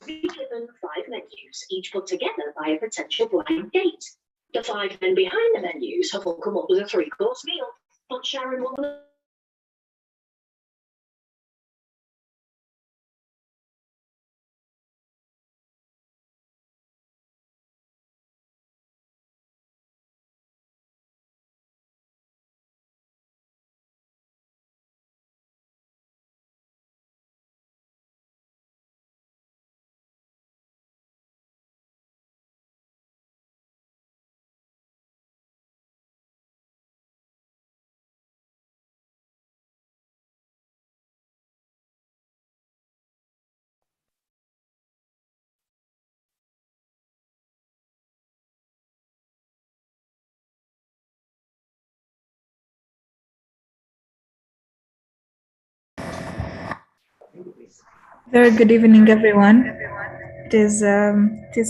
be given 5 menus, each put together by a potential blind date. The 5 men behind the menus have all come up with a 3-course meal, but Sharon will. Very good evening, everyone. It is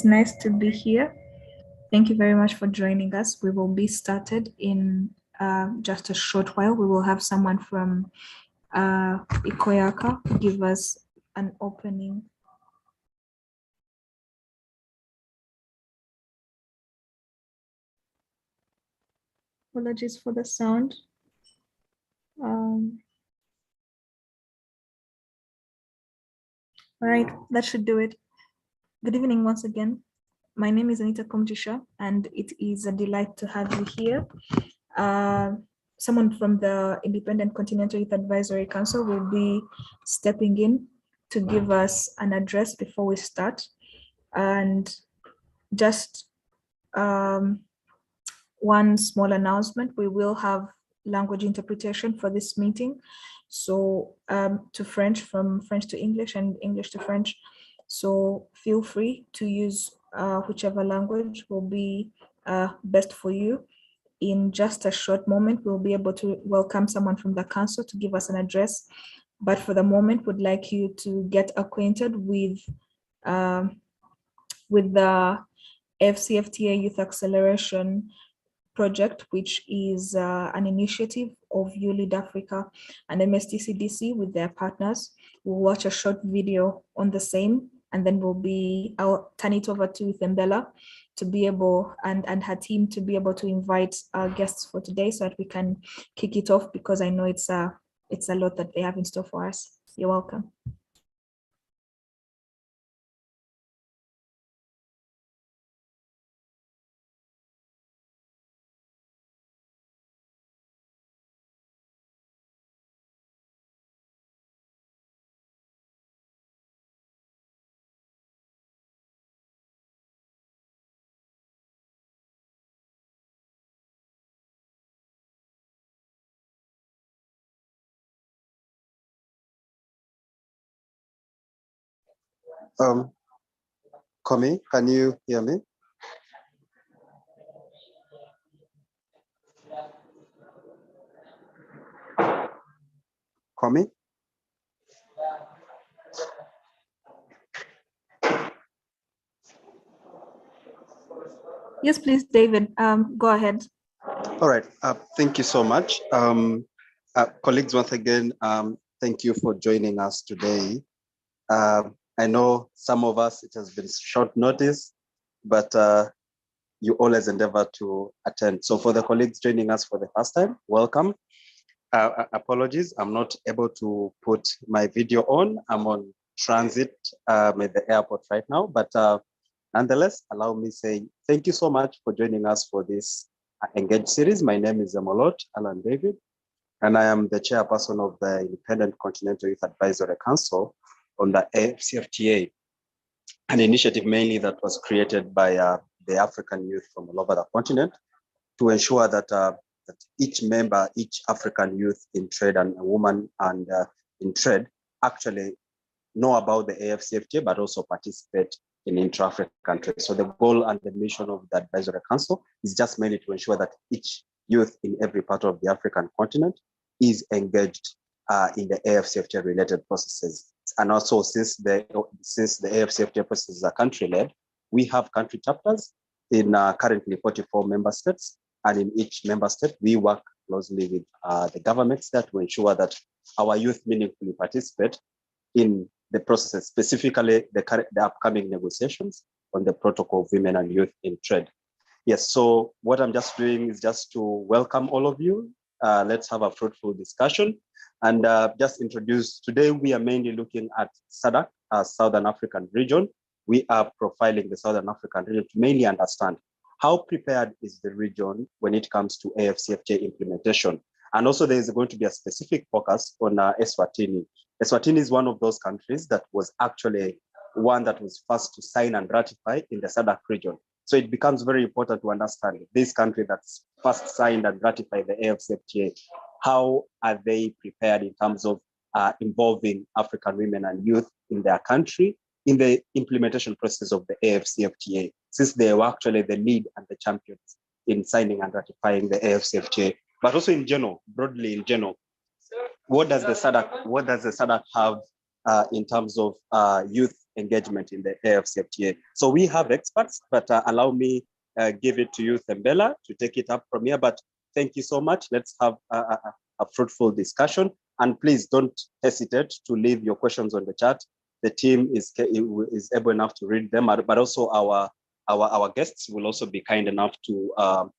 nice to be here. Thank you very much for joining us. We will be started in just a short while. We will have someone from Ikoyaka give us an opening. Apologies for the sound. All right, that should do it. Good evening once again. My name is Anita Komjisha, and it is a delight to have you here. Someone from the Independent Continental Youth Advisory Council will be stepping in to give us an address before we start. And just one small announcement, we will have language interpretation for this meeting. So to French, from French to English and English to French. So feel free to use whichever language will be best for you. In just a short moment, we'll be able to welcome someone from the council to give us an address. But for the moment, we'd like you to get acquainted with the AfCFTA Youth Acceleration Project, which is an initiative of ULEAD Africa and MSTCDC with their partners. We'll watch a short video on the same, and then I'll turn it over to Thembela to be able, and her team to be able to invite our guests for today so that we can kick it off, because I know it's a lot that they have in store for us. You're welcome. Komi, can you hear me? Komi? Yes, please, David, go ahead. All right, thank you so much. Colleagues, once again, thank you for joining us today. I know some of us, it has been short notice, but you always endeavor to attend. So for the colleagues joining us for the first time, welcome. Apologies, I'm not able to put my video on. I'm on transit at the airport right now, but nonetheless, allow me say thank you so much for joining us for this Engage series. My name is Zamolot Alan David, and I am the chairperson of the Independent Continental Youth Advisory Council on the AfCFTA, an initiative mainly that was created by the African youth from all over the continent to ensure that, that each member, each African youth in trade and a woman and in trade actually know about the AfCFTA, but also participate in intra-African trade. So the goal and the mission of the Advisory Council is just mainly to ensure that each youth in every part of the African continent is engaged in the AfCFTA related processes. And also, since the AfCFTA processes are country-led, we have country chapters in currently 44 member states. And in each member state, we work closely with the governments there to ensure that our youth meaningfully participate in the processes, specifically the upcoming negotiations on the Protocol of Women and Youth in Trade. Yes, so what I'm just doing is just to welcome all of you. Let's have a fruitful discussion. And just introduce, today we are mainly looking at SADC, Southern African region. We are profiling the Southern African region to mainly understand how prepared is the region when it comes to AfCFTA implementation. And also there is going to be a specific focus on Eswatini. Eswatini is one of those countries that was actually one that was first to sign and ratify in the SADC region. So it becomes very important to understand this country that's first signed and ratified the AfCFTA. How are they prepared in terms of involving African women and youth in their country in the implementation process of the AfCFTA, since they were actually the lead and the champions in signing and ratifying the AfCFTA, but also in general, broadly in general, what does the SADC have in terms of youth engagement in the AfCFTA? So we have experts, but allow me give it to you, Thembela, to take it up from here. But thank you so much. Let's have a fruitful discussion. And please don't hesitate to leave your questions on the chat. The team is able enough to read them, but also our guests will also be kind enough to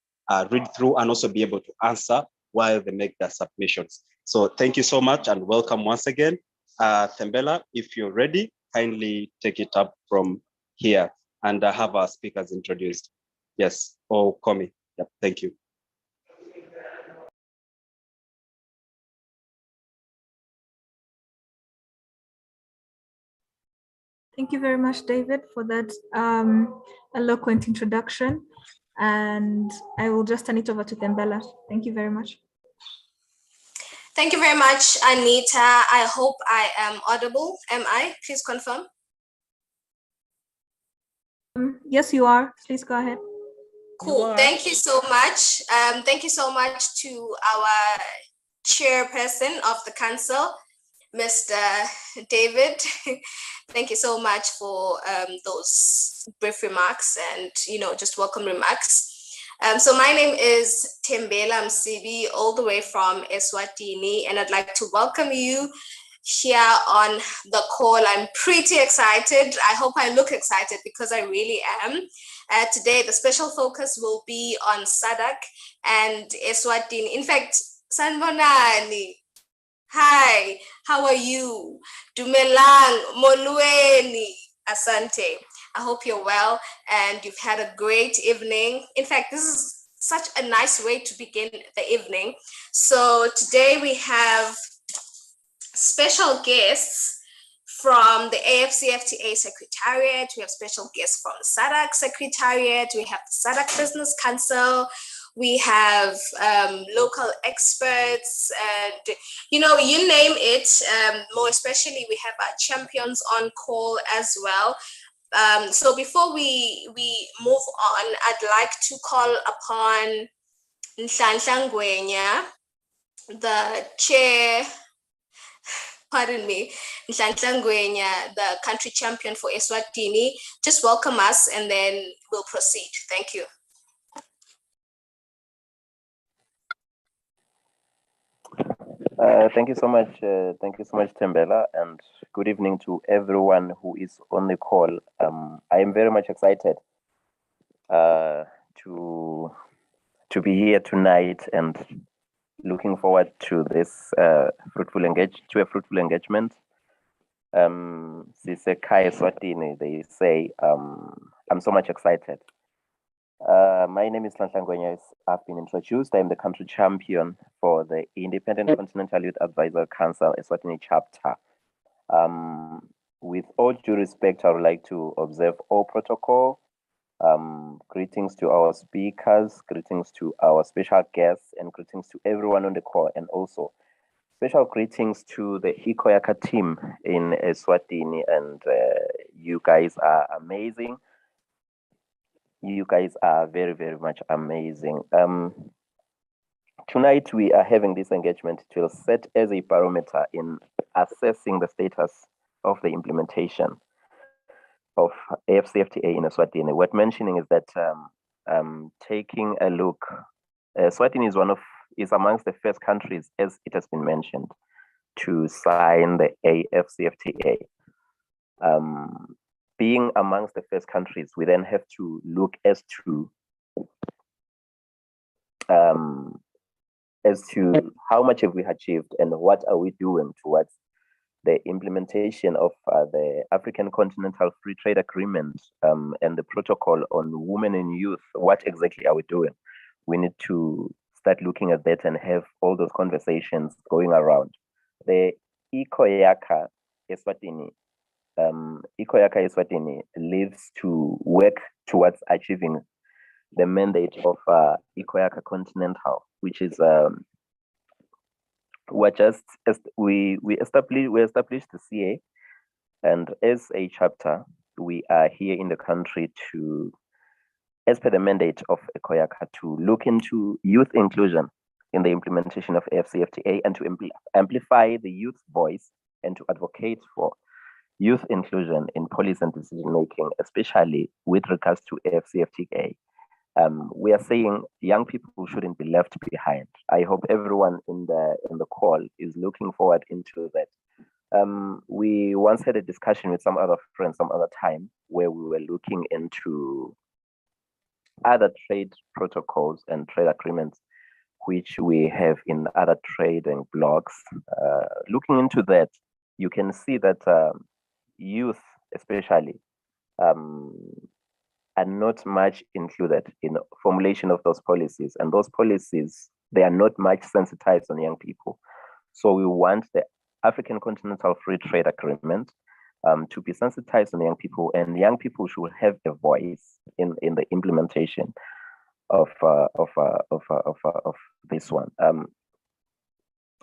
read through and also be able to answer while they make their submissions. So thank you so much and welcome once again. Thembela, if you're ready, kindly take it up from here and have our speakers introduced. Yes, or Komi. Yep, thank you. Thank you very much, David, for that eloquent introduction. And I will just turn it over to Thembela. Thank you very much. Thank you very much, Anita. I hope I am audible. Am I? Please confirm. Yes, you are. Please go ahead. Cool. Thank you so much. Thank you so much to our chairperson of the council, Mr. David. Thank you so much for those brief remarks and, just welcome remarks. So my name is Thembela Msibi, all the way from Eswatini, and I'd like to welcome you here on the call. I'm pretty excited. I hope I look excited because I really am. Today, the special focus will be on SADC and Eswatini. In fact, Sanbonani, hi, how are you? Dumelang, Molweni, Asante. I hope you're well and you've had a great evening. In fact, this is such a nice way to begin the evening. So today we have special guests from the AfCFTA Secretariat. We have special guests from the SADC Secretariat. We have the SADC Business Council. We have local experts and, you name it. More especially, we have our champions on call as well. So before we move on, I'd like to call upon Nhlanhla Ngwenya, the chair, pardon me, Nhlanhla Ngwenya, the country champion for Eswatini. Just welcome us and then we'll proceed. Thank you. Thank you so much. Thank you so much, Thembela, and good evening to everyone who is on the call. I am very much excited to be here tonight and looking forward to this fruitful engagement. SADC Eswatini, they say. I'm so much excited. My name is Nhlanhla Ngwenya, as I've been introduced. I'm the country champion for the Independent Continental Youth Advisory Council Eswatini chapter. With all due respect, I would like to observe all protocol. Greetings to our speakers, greetings to our special guests, and greetings to everyone on the call, and also special greetings to the Hikoyaka team in Eswatini, and you guys are amazing. You guys are very, very much amazing. Tonight we are having this engagement to set as a barometer in assessing the status of the implementation of AfCFTA in Eswatini. What mentioning is that taking a look, Eswatini is amongst the first countries, as it has been mentioned, to sign the AfCFTA. Being amongst the first countries, we then have to look as to how much have we achieved and what are we doing towards the implementation of the African Continental Free Trade Agreement and the protocol on women and youth. What exactly are we doing? We need to start looking at that and have all those conversations going around. The Ikoyaka Eswatini, lives to work towards achieving the mandate of Ikoyaka Continental, which is we established the CA, and as a chapter, we are here in the country to, as per the mandate of Ikoyaka, to look into youth inclusion in the implementation of AfCFTA and to amplify the youth voice and to advocate for youth inclusion in policy and decision making, especially with regards to AfCFTA. We are saying young people shouldn't be left behind. I hope everyone in the call is looking forward into that. We once had a discussion with some other friends some other time where we were looking into other trade protocols and trade agreements which we have in other trading blocs. Looking into that, you can see that youth especially are not much included in formulation of those policies, and those policies, they are not much sensitized on young people. So we want the African Continental Free Trade Agreement to be sensitized on young people, and young people should have a voice in the implementation of this one.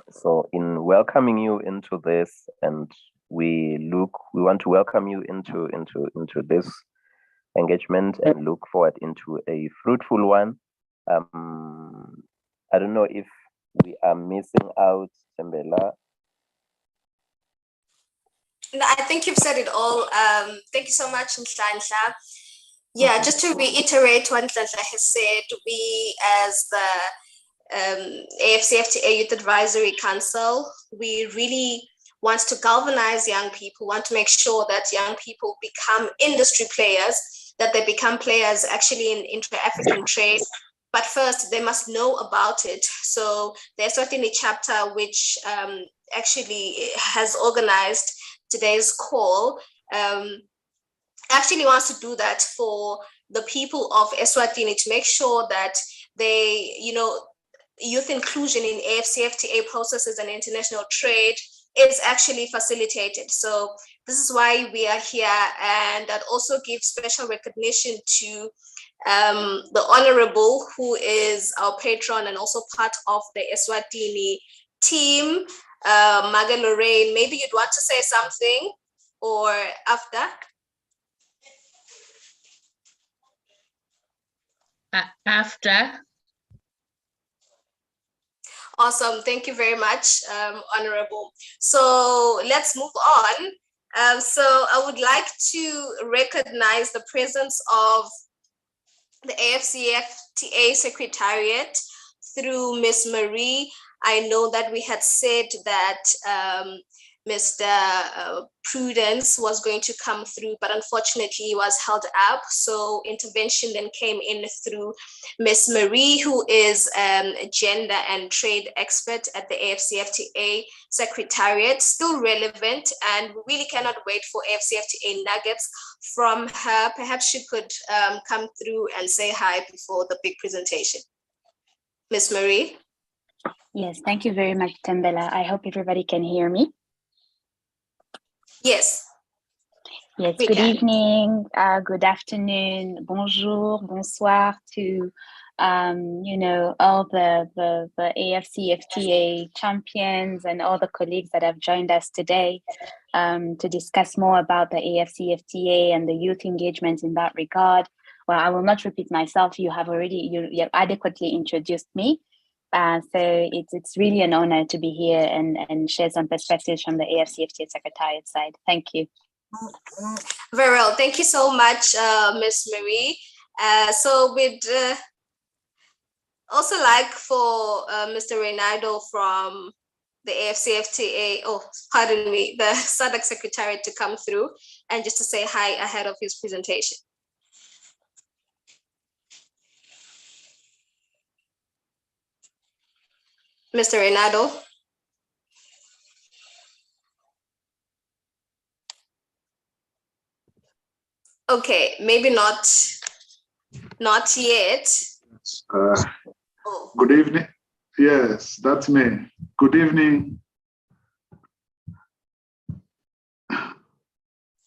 So in welcoming you into this, and we want to welcome you into this engagement and look forward into a fruitful one. I don't know if we are missing out, Tembela. No, I think you've said it all. Thank you so much, Nhlanhla. Yeah, just to reiterate what Nhlanhla has said, we as the AfCFTA Youth Advisory Council, we really want to galvanize young people, want to make sure that young people become industry players, that they become players actually in intra-African trade. But first, they must know about it. So the Eswatini chapter, which actually has organized today's call, actually wants to do that for the people of Eswatini to make sure that they, youth inclusion in AfCFTA processes and international trade is actually facilitated. So this is why we are here, and that also gives special recognition to the Honorable, who is our patron and also part of the Eswatini team, Maga Lorraine. Maybe you'd want to say something, or after? After. Awesome, thank you very much, Honorable. So let's move on. So I would like to recognize the presence of the AfCFTA Secretariat through Ms. Marie. I know that we had said that Mr. Prudence was going to come through, but unfortunately he was held up. So intervention then came in through Ms. Marie, who is a gender and trade expert at the AfCFTA Secretariat, still relevant, and we really cannot wait for AfCFTA nuggets from her. Perhaps she could come through and say hi before the big presentation. Ms. Marie? Yes, thank you very much, Tembela. I hope everybody can hear me. Yes. Yes, good evening, good afternoon, bonjour, bonsoir to, all the AfCFTA champions and all the colleagues that have joined us today to discuss more about the AfCFTA and the youth engagement in that regard. Well, I will not repeat myself. You have adequately introduced me. So it's really an honor to be here and share some perspectives from the AfCFTA Secretariat side. Thank you. Very well. Thank you so much, Ms. Marie. So we'd also like for Mr. Reynaldo from the AfCFTA, oh, pardon me, the SADC Secretariat to come through and just to say hi ahead of his presentation. Mr. Reynaldo. Okay, maybe not yet. Oh. Good evening. Yes, that's me. Good evening.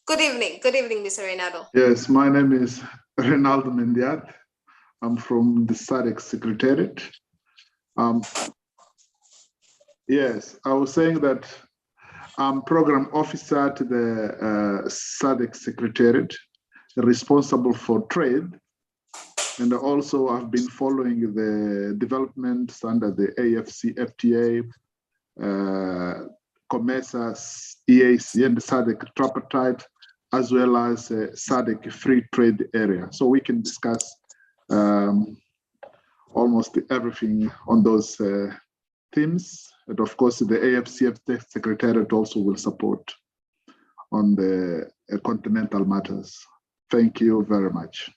Good evening, Mr. Reynaldo. Yes, my name is Reynaldo Mendiat. I'm from the SADC Secretariat. Yes, I was saying that I'm program officer to the SADC Secretariat, responsible for trade. And also I've been following the developments under the AfCFTA, COMESA, EAC, and the SADC tripartite, as well as SADC free trade area. So we can discuss almost everything on those themes. And of course, the AfCFTA Secretariat also will support on the continental matters. Thank you very much.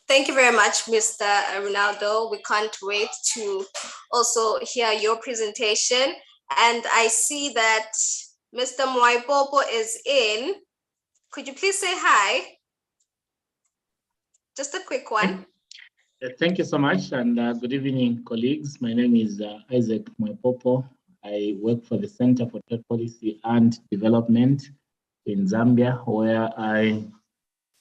Thank you very much, Mr. Reynaldo. We can't wait to also hear your presentation. And I see that Mr. Mwaipopo is in. Could you please say hi? Just a quick one. Thank you so much, and good evening, colleagues. My name is Isaac Mwaipopo. I work for the Center for Trade Policy and Development in Zambia, where I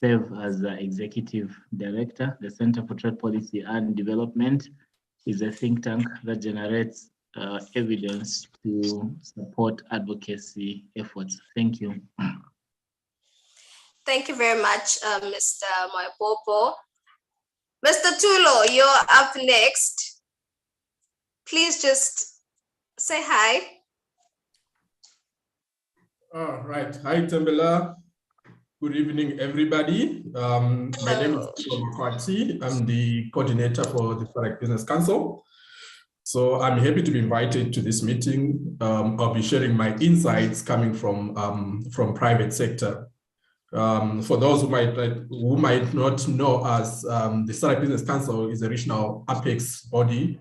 serve as the Executive Director. The Center for Trade Policy and Development is a think tank that generates evidence to support advocacy efforts. Thank you. Thank you very much, Mr. Mwaipopo. Mr. Tulo, you're up next. Please just say hi. All right. Hi, Tembela. Good evening, everybody. My name is Tulo Makwati. I'm the coordinator for the SADC Business Council. So I'm happy to be invited to this meeting. I'll be sharing my insights coming from private sector. For those who might not know us, the SADC Business Council is a regional apex body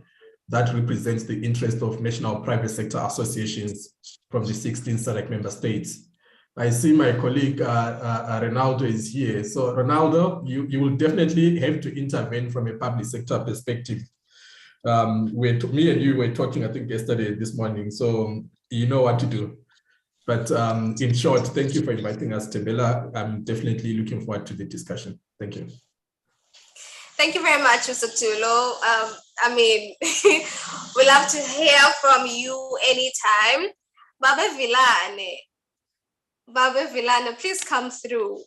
that represents the interest of national private sector associations from the 16 SADC member states. I see my colleague Reynaldo is here. So Reynaldo, you will definitely have to intervene from a public sector perspective. Me and you were talking, I think, this morning, so you know what to do. But in short, thank you for inviting us, Tembela. I'm definitely looking forward to the discussion. Thank you. Thank you very much, Mr. Tulo. I mean, we'll love to hear from you anytime. Babe Villane, please come through.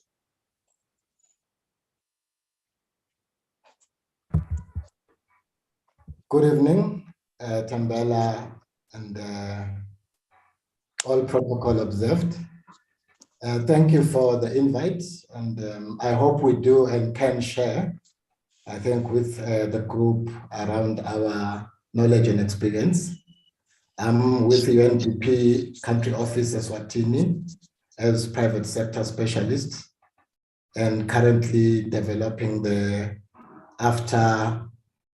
Good evening, Tembela and all protocol observed. Thank you for the invite, and I hope we do and can share, I think, with the group around our knowledge and experience. I'm with UNDP Country Office Eswatini as private sector specialist and currently developing the AfCFTA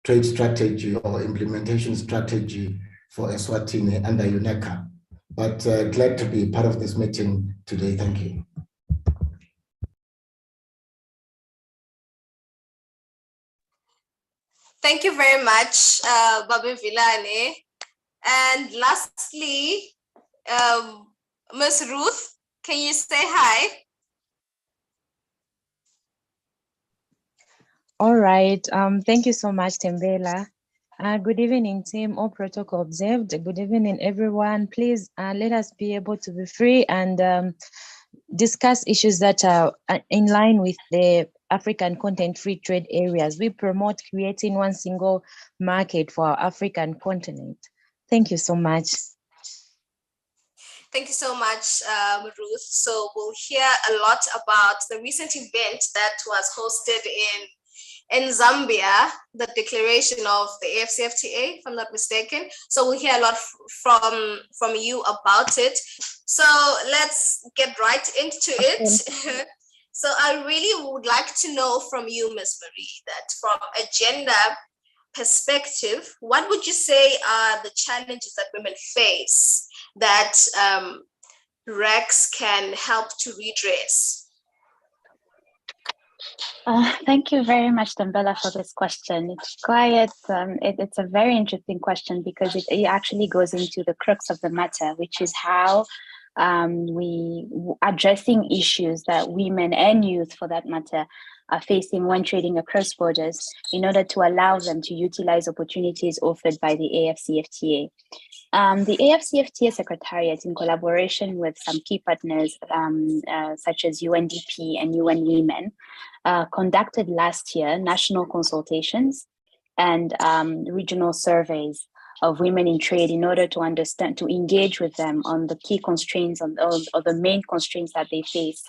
trade strategy or implementation strategy for Eswatini under UNECA. But glad to be part of this meeting today. Thank you. Thank you very much, Babe Villane. And lastly, Ms. Ruth, can you say hi? All right. Thank you so much, Tembela. Good evening, team. All protocol observed. Good evening, everyone. Please let us be able to be free and discuss issues that are in line with the African content free trade areas. We promote creating one single market for our African continent. Thank you so much. Thank you so much, Ruth. So we'll hear a lot about the recent event that was hosted in Zambia, the declaration of the AfCFTA, if I'm not mistaken. So we'll hear a lot from you about it. So let's get right into it. So I really would like to know from you, Ms. Marie, that from a gender perspective, what would you say are the challenges that women face that REX can help to redress? Thank you very much, Tembela, for this question. It's quite, it's a very interesting question because it actually goes into the crux of the matter, which is how we addressing issues that women and youth, for that matter, are facing when trading across borders in order to allow them to utilize opportunities offered by the AfCFTA. The AfCFTA Secretariat, in collaboration with some key partners such as UNDP and UN Women, conducted last year national consultations and regional surveys of women in trade in order to understand, to engage with them on the key constraints, or the main constraints that they face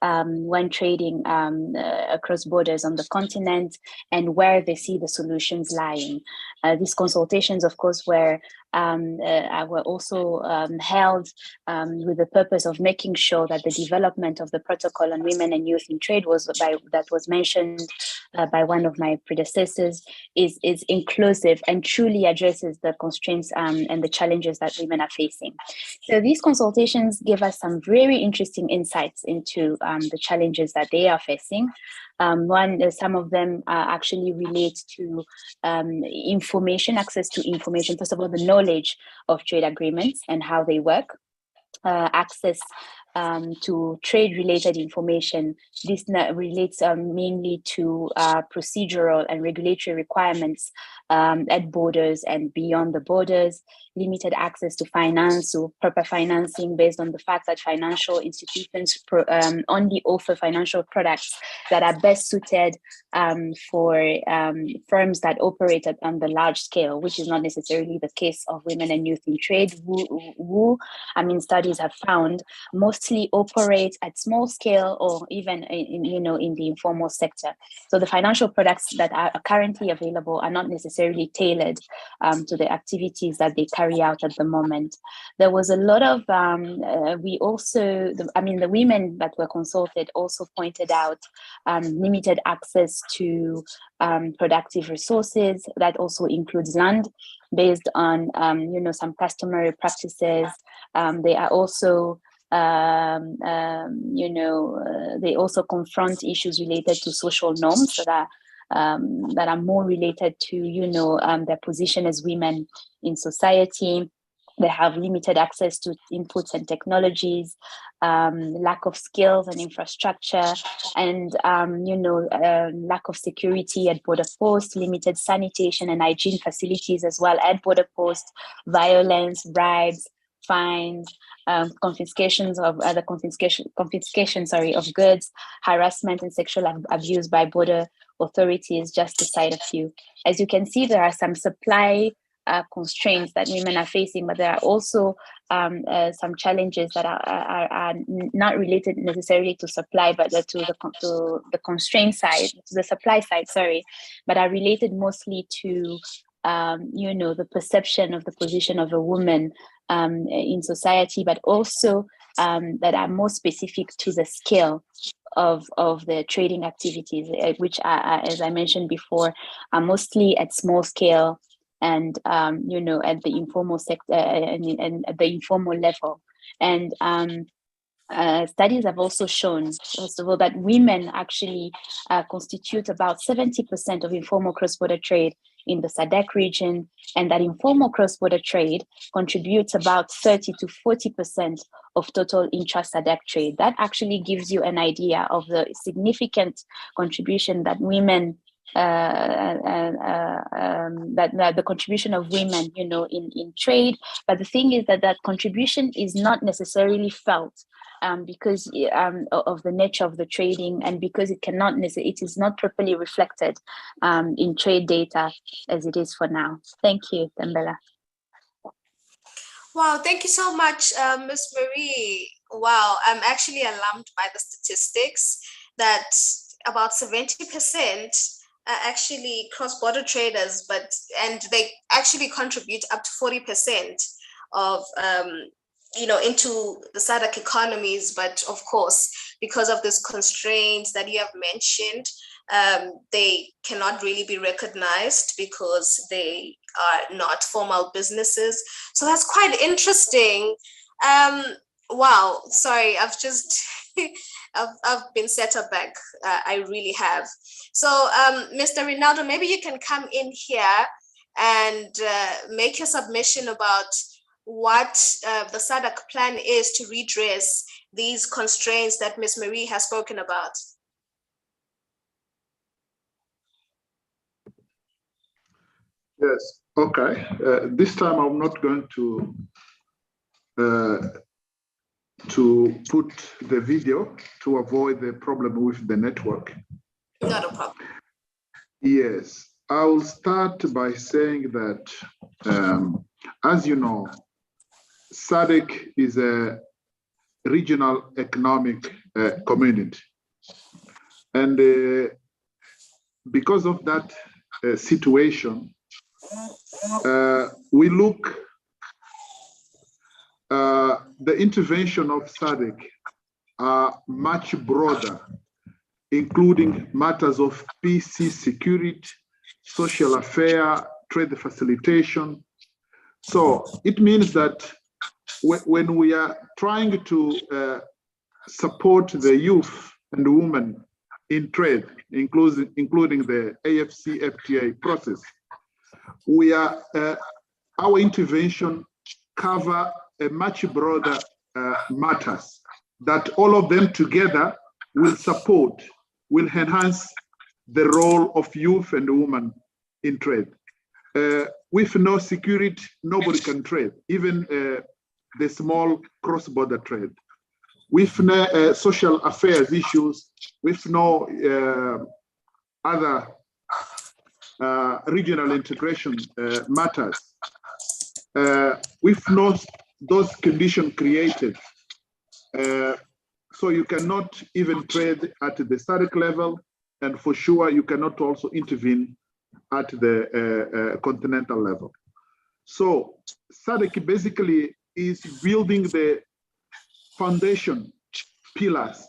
when trading across borders on the continent, and where they see the solutions lying. These consultations, of course, were also held with the purpose of making sure that the development of the protocol on women and youth in trade that was mentioned by one of my predecessors is inclusive and truly addresses the constraints and the challenges that women are facing. So these consultations give us some very interesting insights into the challenges that they are facing. Some of them actually relate to information, access to information. First of all, the knowledge of trade agreements and how they work, access to trade-related information. This relates mainly to procedural and regulatory requirements at borders and beyond the borders, limited access to finance, so proper financing based on the fact that financial institutions only offer financial products that are best suited for firms that operate on the large scale, which is not necessarily the case of women and youth in trade, who studies have found mostly operate at small scale or even in the informal sector. So the financial products that are currently available are not necessarily tailored to the activities that they carry out at the moment. There was a lot of, the women that were consulted also pointed out limited access to productive resources. That also includes land, based on some customary practices. They are also they also confront issues related to social norms that are more related to their position as women in society. They have limited access to inputs and technologies, lack of skills and infrastructure, and lack of security at border posts, limited sanitation and hygiene facilities as well at border posts, violence, bribes, fines, confiscation of goods, harassment and sexual abuse by border authorities, just to cite a few. As you can see, there are some supply constraints that women are facing, but there are also some challenges that are not related necessarily to supply, but to the constraint side, to the supply side, sorry, but are related mostly to the perception of the position of a woman in society, but also that are more specific to the scale of the trading activities, which are, as I mentioned before, are mostly at small scale and at the informal sector and at the informal level. And studies have also shown, first of all, that women actually constitute about 70% of informal cross-border trade in the SADC region, and that informal cross-border trade contributes about 30 to 40% of total intra-SADC trade. That actually gives you an idea of the significant contribution that women that the contribution of women, in trade. But the thing is that contribution is not necessarily felt because of the nature of the trading, and because it is not properly reflected in trade data as it is for now. Thank you, Tembela. Wow, thank you so much, Ms. Marie. Wow, I'm actually alarmed by the statistics that about 70% actually cross-border traders, and they actually contribute up to 40% of into the SADC economies. But of course, because of these constraints that you have mentioned, they cannot really be recognized because they are not formal businesses. So that's quite interesting. Wow, sorry, I've just I've been set aback. I really have. So Mr. Rinaldo, maybe you can come in here and make your submission about what the SADC plan is to redress these constraints that Ms. Marie has spoken about. Yes, okay. This time I'm not going to put the video to avoid the problem with the network. Not a problem. Yes, I'll start by saying that, as you know, SADC is a regional economic community. And because of that situation, we look the intervention of SADC are much broader, including matters of peace, security, social affairs, trade facilitation. So it means that when we are trying to support the youth and women in trade, including the AfCFTA process, we are our intervention cover a much broader matters that all of them together will support, will enhance the role of youth and women in trade. With no security, nobody can trade, even the small cross-border trade. With no social affairs issues, with no other regional integration matters, with no those conditions created, so you cannot even trade at the SADC level, and for sure you cannot also intervene at the continental level. So SADC basically is building the foundation pillars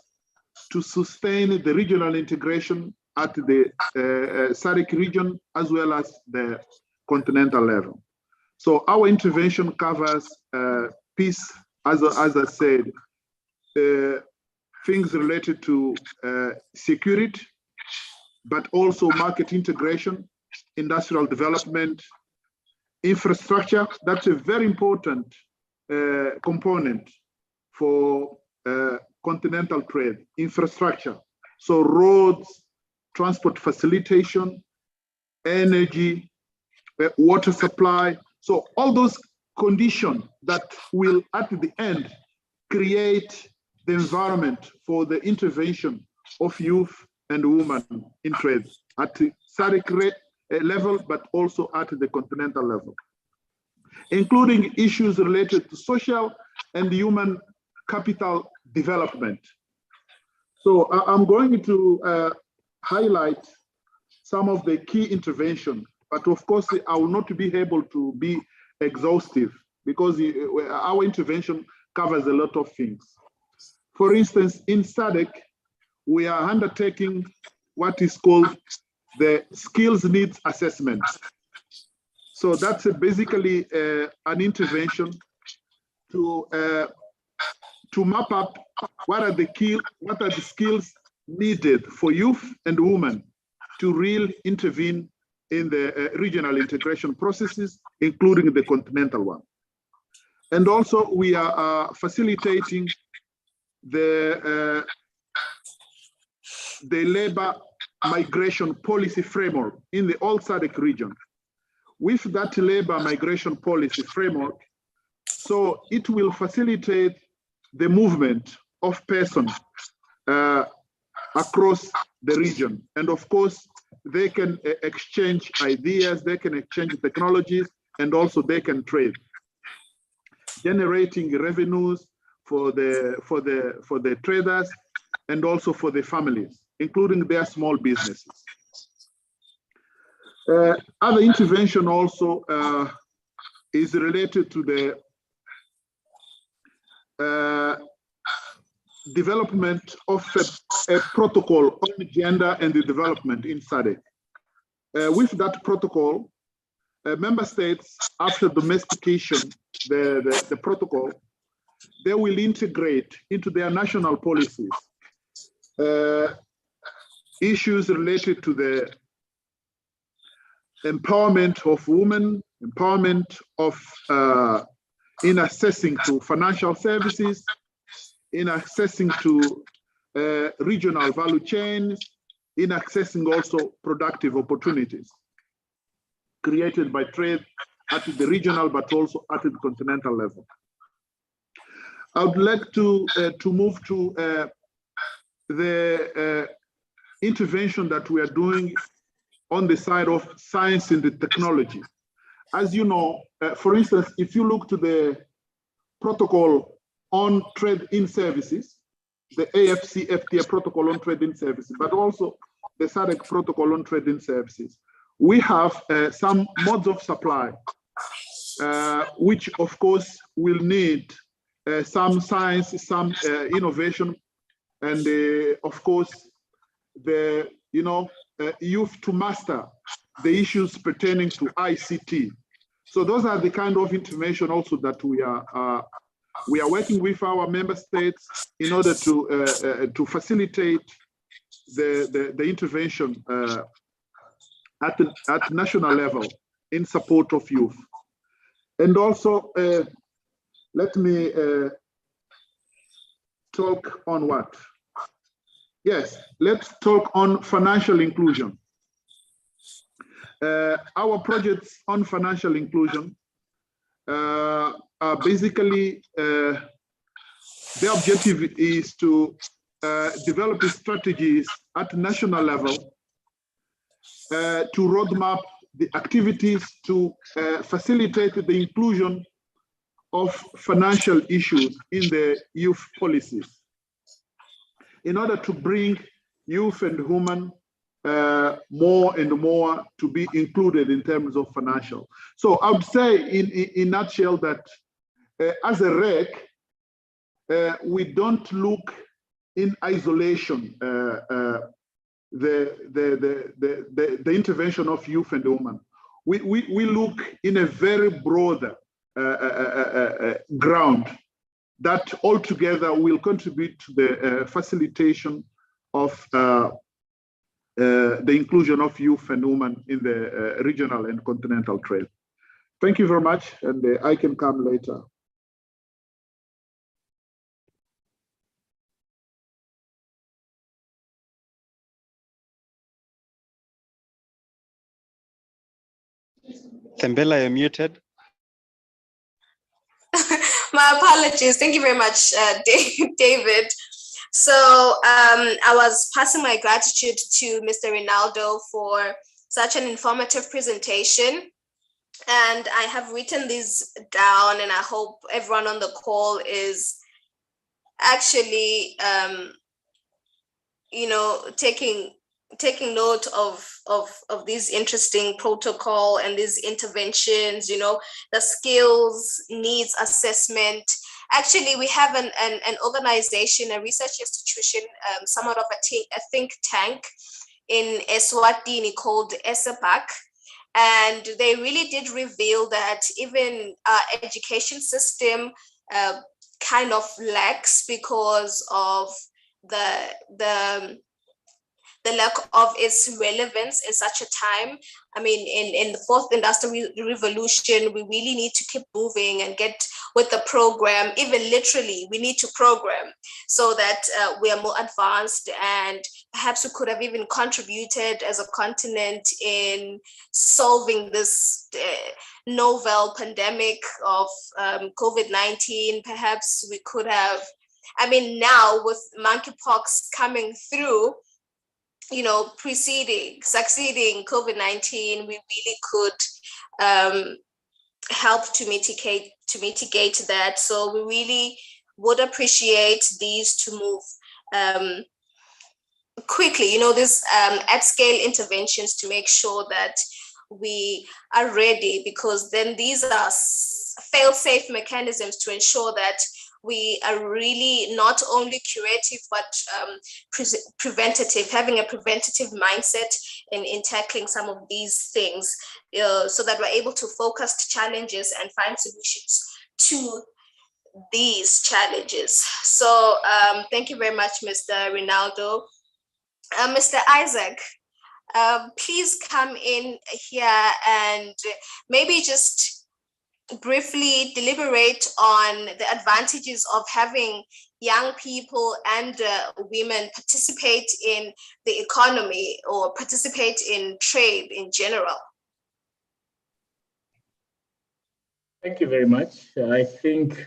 to sustain the regional integration at the SADC region as well as the continental level. So our intervention covers peace, as I said, things related to security, but also market integration, industrial development, infrastructure. That's a very important component for continental trade, infrastructure. So roads, transport facilitation, energy, water supply. So all those conditions that will at the end create the environment for the intervention of youth and women in trade at the SADC level, but also at the continental level, including issues related to social and human capital development. So I'm going to highlight some of the key interventions, but of course I will not be able to be exhaustive because our intervention covers a lot of things. For instance, in SADC, we are undertaking what is called the skills needs assessment. So that's basically an intervention to map up what are the skills needed for youth and women to really intervene in the regional integration processes, including the continental one. And also we are facilitating the labor migration policy framework in the all SADC region. With that labor migration policy framework, so it will facilitate the movement of persons across the region. And of course, they can exchange ideas, they can exchange technologies, and also they can trade, generating revenues for the traders and also for the families, including their small businesses. Other intervention also is related to the development of a protocol on gender and the development in SADC. With that protocol, member states, after domestication, the protocol, they will integrate into their national policies issues related to the empowerment of women, empowerment of in accessing to financial services, in accessing to regional value chains, in accessing also productive opportunities created by trade at the regional, but also at the continental level. I would like to move to the intervention that we are doing on the side of science and the technology. As you know, for instance, if you look to the protocol on trade in services, the AfCFTA protocol on trade in services, but also the SADC protocol on trade in services, we have some modes of supply, which of course will need some science, some innovation, and of course the youth to master the issues pertaining to ICT. So those are the kind of information also that we are working with our member states in order to facilitate the intervention at national level in support of youth. And also, let me talk on what? Yes, let's talk on financial inclusion. Our projects on financial inclusion are basically, the objective is to develop strategies at national level to roadmap the activities to facilitate the inclusion of financial issues in the youth policies in order to bring youth and women more and more to be included in terms of financial. So I would say in a nutshell that as a REC, we don't look in isolation the intervention of youth and women. We look in a very broader ground that altogether will contribute to the facilitation of the inclusion of youth and women in the regional and continental trade. Thank you very much, and I can come later. Thembela, you're muted. My apologies. Thank you very much, David. So I was passing my gratitude to Mr. Rinaldo for such an informative presentation. And I have written these down, and I hope everyone on the call is actually, taking note of these interesting protocol and these interventions, the skills needs assessment. Actually, we have an organization, a research institution, somewhat of a think tank in Eswatini called SADC, and they really did reveal that even our education system kind of lacks because of the lack of its relevance in such a time. I mean, in the fourth industrial revolution, we really need to keep moving and get with the program. Even literally, we need to program so that we are more advanced, and perhaps we could have even contributed as a continent in solving this novel pandemic of COVID-19. Perhaps we could have, now with monkeypox coming through, succeeding COVID-19, we really could help to mitigate that. So we really would appreciate these to move quickly, these at-scale interventions to make sure that we are ready, because then these are fail-safe mechanisms to ensure that we are really not only curative, but preventative, having a preventative mindset in tackling some of these things, so that we're able to focus challenges and find solutions to these challenges. So thank you very much, Mr. Rinaldo. Mr. Isaac, please come in here and maybe just briefly deliberate on the advantages of having young people and women participate in the economy or participate in trade in general. Thank you very much. I think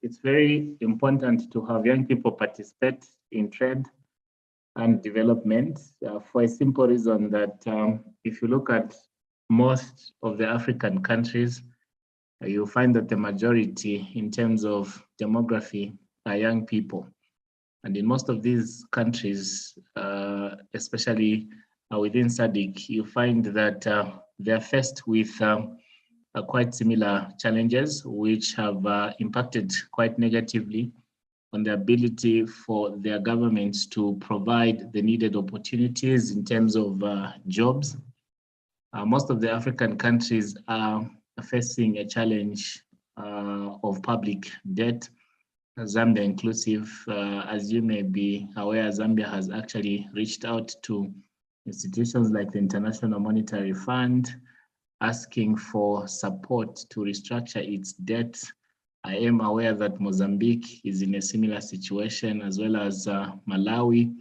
it's very important to have young people participate in trade and development for a simple reason that if you look at most of the African countries, you'll find that the majority in terms of demography are young people. And in most of these countries, especially within SADC, you find that they're faced with quite similar challenges, which have impacted quite negatively on the ability for their governments to provide the needed opportunities in terms of jobs. Most of the African countries are facing a challenge of public debt, Zambia inclusive. As you may be aware, Zambia has actually reached out to institutions like the International Monetary Fund, asking for support to restructure its debt. I am aware that Mozambique is in a similar situation, as well as Malawi.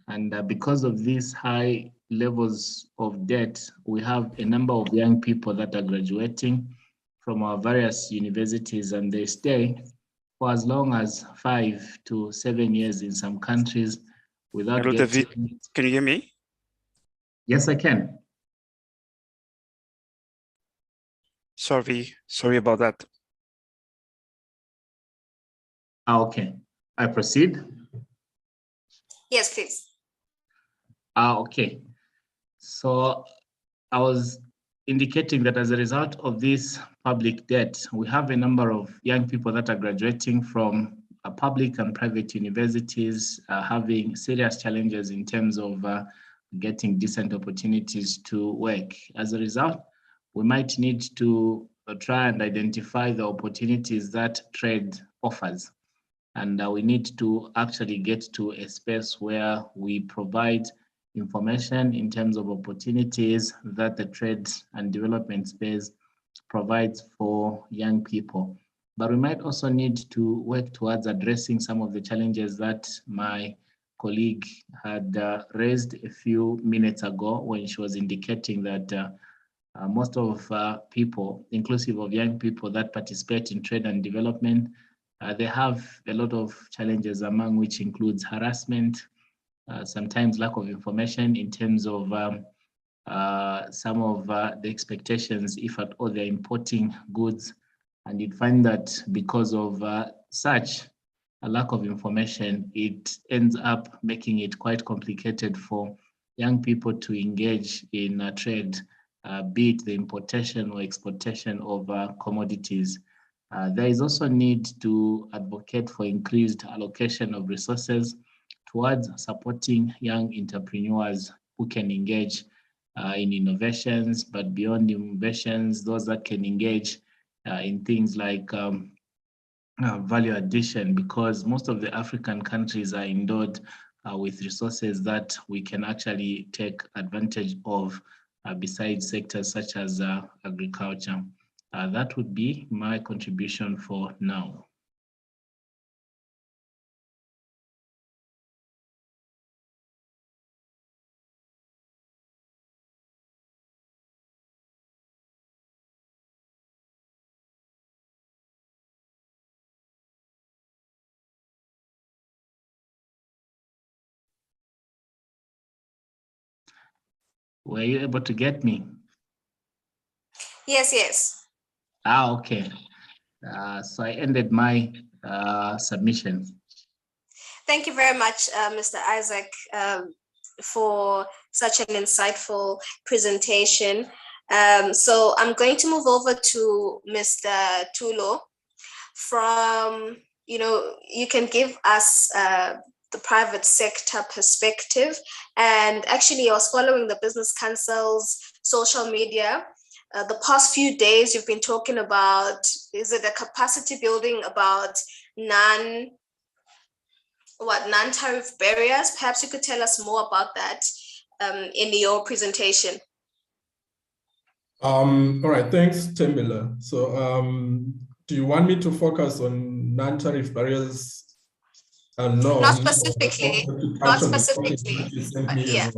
And because of these high levels of debt, we have a number of young people that are graduating from our various universities, and they stay for as long as 5 to 7 years in some countries without Hello, getting... David. Can you hear me? Yes, I can. Sorry about that. Okay, I proceed. Yes, please. Okay, so I was indicating that as a result of this public debt, we have a number of young people that are graduating from public and private universities, having serious challenges in terms of getting decent opportunities to work. As a result, we might need to try and identify the opportunities that trade offers. And we need to actually get to a space where we provide information in terms of opportunities that the trade and development space provides for young people. But we might also need to work towards addressing some of the challenges that my colleague had raised a few minutes ago when she was indicating that most of people, inclusive of young people that participate in trade and development, they have a lot of challenges, among which includes harassment, sometimes lack of information in terms of some of the expectations, if at all they're importing goods. And you'd find that because of such a lack of information, it ends up making it quite complicated for young people to engage in trade, be it the importation or exportation of commodities. There is also need to advocate for increased allocation of resources towards supporting young entrepreneurs who can engage in innovations, but beyond innovations, those that can engage in things like value addition, because most of the African countries are endowed with resources that we can actually take advantage of besides sectors such as agriculture. That would be my contribution for now. Were you able to get me? Yes, yes. Okay. So I ended my submission. Thank you very much, Mr. Isaac. for such an insightful presentation. So I'm going to move over to Mr. Tulo from, you can give us the private sector perspective. And actually I was following the Business Council's social media. The past few days you've been talking about, is it a capacity building about non-tariff barriers? Perhaps you could tell us more about that in your presentation. All right, thanks, Tembela. So do you want me to focus on non-tariff barriers alone? Not specifically, not specifically, yeah.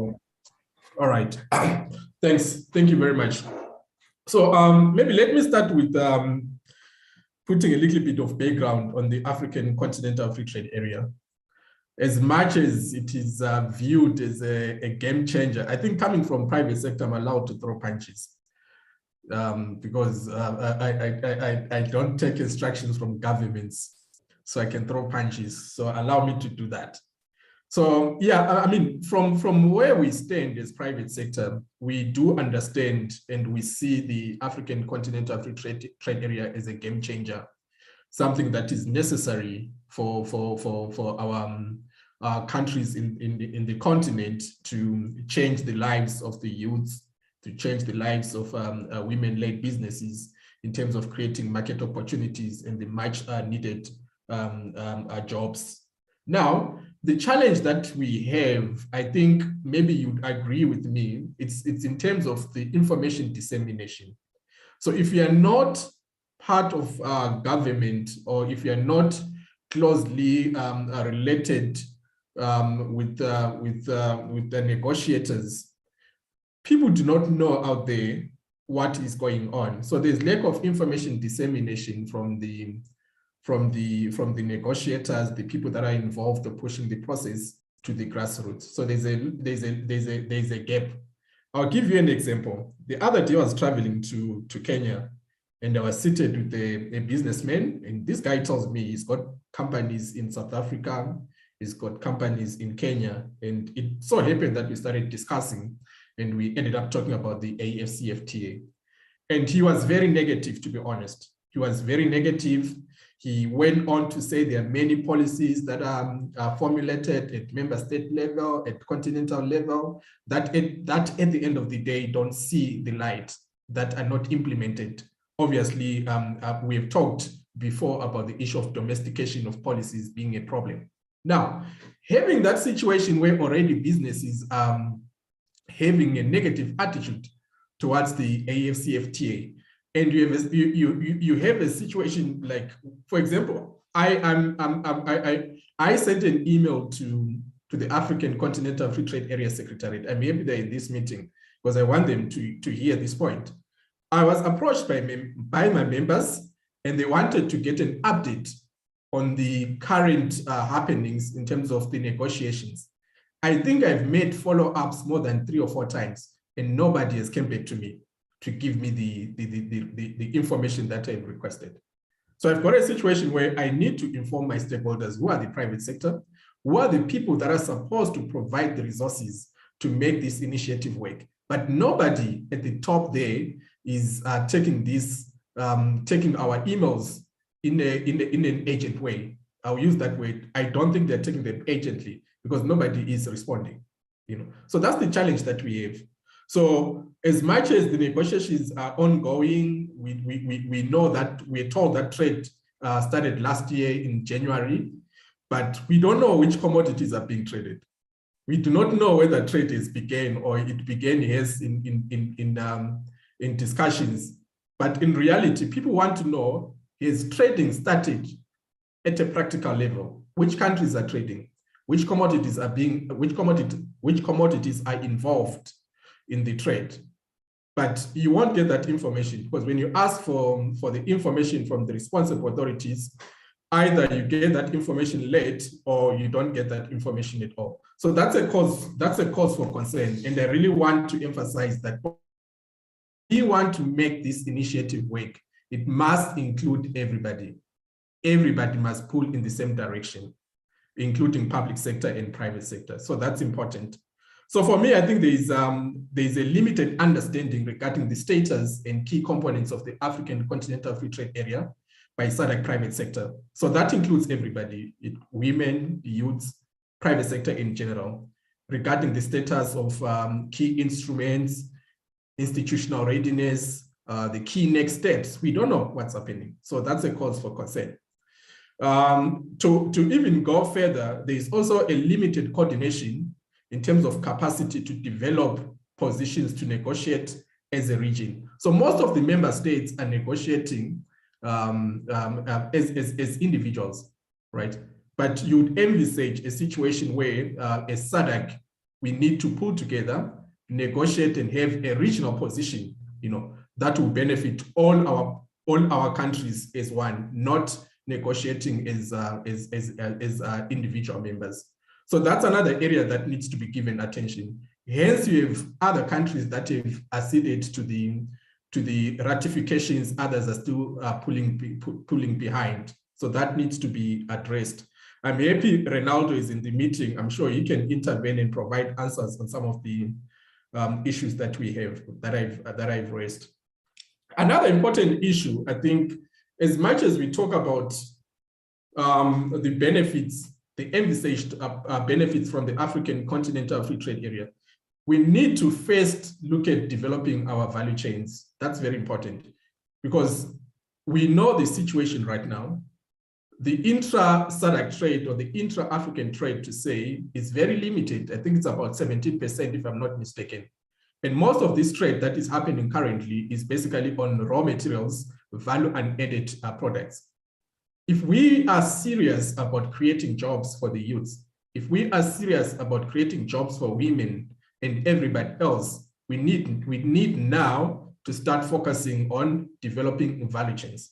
All right, thanks, thank you very much. So maybe let me start with putting a little bit of background on the African Continental Free Trade Area. As much as it is viewed as a game changer, I think coming from private sector, I'm allowed to throw punches because I don't take instructions from governments, so I can throw punches. So allow me to do that. So yeah, I mean, from where we stand as private sector, we do understand and we see the African Continental Free Trade Area as a game changer, something that is necessary for our countries in the continent to change the lives of the youths, to change the lives of women-led businesses in terms of creating market opportunities and the much needed jobs. Now, the challenge that we have, I think maybe you'd agree with me, it's in terms of the information dissemination. So if you are not part of government, or if you are not closely related with the negotiators, people do not know out there what is going on. So there's lack of information dissemination from the negotiators, the people that are involved in pushing the process to the grassroots. So there's a gap. I'll give you an example. The other day I was traveling to Kenya, and I was seated with a businessman, and this guy tells me he's got companies in South Africa, he's got companies in Kenya, and it so happened that we started discussing, and we ended up talking about the AfCFTA. And he was very negative, to be honest. He was very negative. He went on to say there are many policies that are formulated at member state level, at continental level, that at the end of the day don't see the light, that are not implemented. Obviously, we have talked before about the issue of domestication of policies being a problem. Now, having that situation where already businesses are having a negative attitude towards the AfCFTA, and you have a situation like, for example, I sent an email to the African Continental Free Trade Area Secretariat. I may be there in this meeting because I want them to hear this point. I was approached by my members, and they wanted to get an update on the current happenings in terms of the negotiations. I think I've made follow-ups more than 3 or 4 times, and nobody has come back to me to give me the information that I've requested. So I've got a situation where I need to inform my stakeholders, who are the private sector, who are the people that are supposed to provide the resources to make this initiative work. But nobody at the top there is taking our emails in an agent way. I'll use that word. I don't think they're taking them agently because nobody is responding. So that's the challenge that we have. So as much as the negotiations are ongoing, we know that we're told that trade started last year in January, but we don't know which commodities are being traded. We do not know whether trade has begun or it began in discussions. But in reality, people want to know, is trading started at a practical level? Which countries are trading? Which commodities are involved in the trade? But you won't get that information because when you ask for the information from the responsible authorities, either you get that information late or you don't get that information at all. So that's a cause for concern. And I really want to emphasize that we want to make this initiative work. It must include everybody. Everybody must pull in the same direction, including public sector and private sector. So that's important. So for me, I think there is a limited understanding regarding the status and key components of the African Continental Free Trade Area by SADC private sector. So that includes everybody, women, youths, private sector in general, regarding the status of key instruments, institutional readiness, the key next steps. We don't know what's happening. So that's a cause for concern. To even go further, there is also a limited coordination in terms of capacity to develop positions to negotiate as a region. So most of the member states are negotiating as individuals, right? But you'd envisage a situation where as SADC, we need to pull together, negotiate, and have a regional position, that will benefit all our countries as one, not negotiating as individual members. So that's another area that needs to be given attention. Hence, you have other countries that have acceded to the ratifications. Others are still pulling behind. So that needs to be addressed. I'm happy Ronaldo is in the meeting. I'm sure he can intervene and provide answers on some of the issues that we have, that I've raised. Another important issue, I think, as much as we talk about the benefits, the envisaged benefits from the African Continental Free Trade Area, we need to first look at developing our value chains. That's very important, because we know the situation right now. The intra-SADC trade or the intra-African trade, to say, is very limited. I think it's about 17%, if I'm not mistaken. And most of this trade that is happening currently is basically on raw materials, value and added products. If we are serious about creating jobs for the youths, if we are serious about creating jobs for women and everybody else, we need now to start focusing on developing value chains,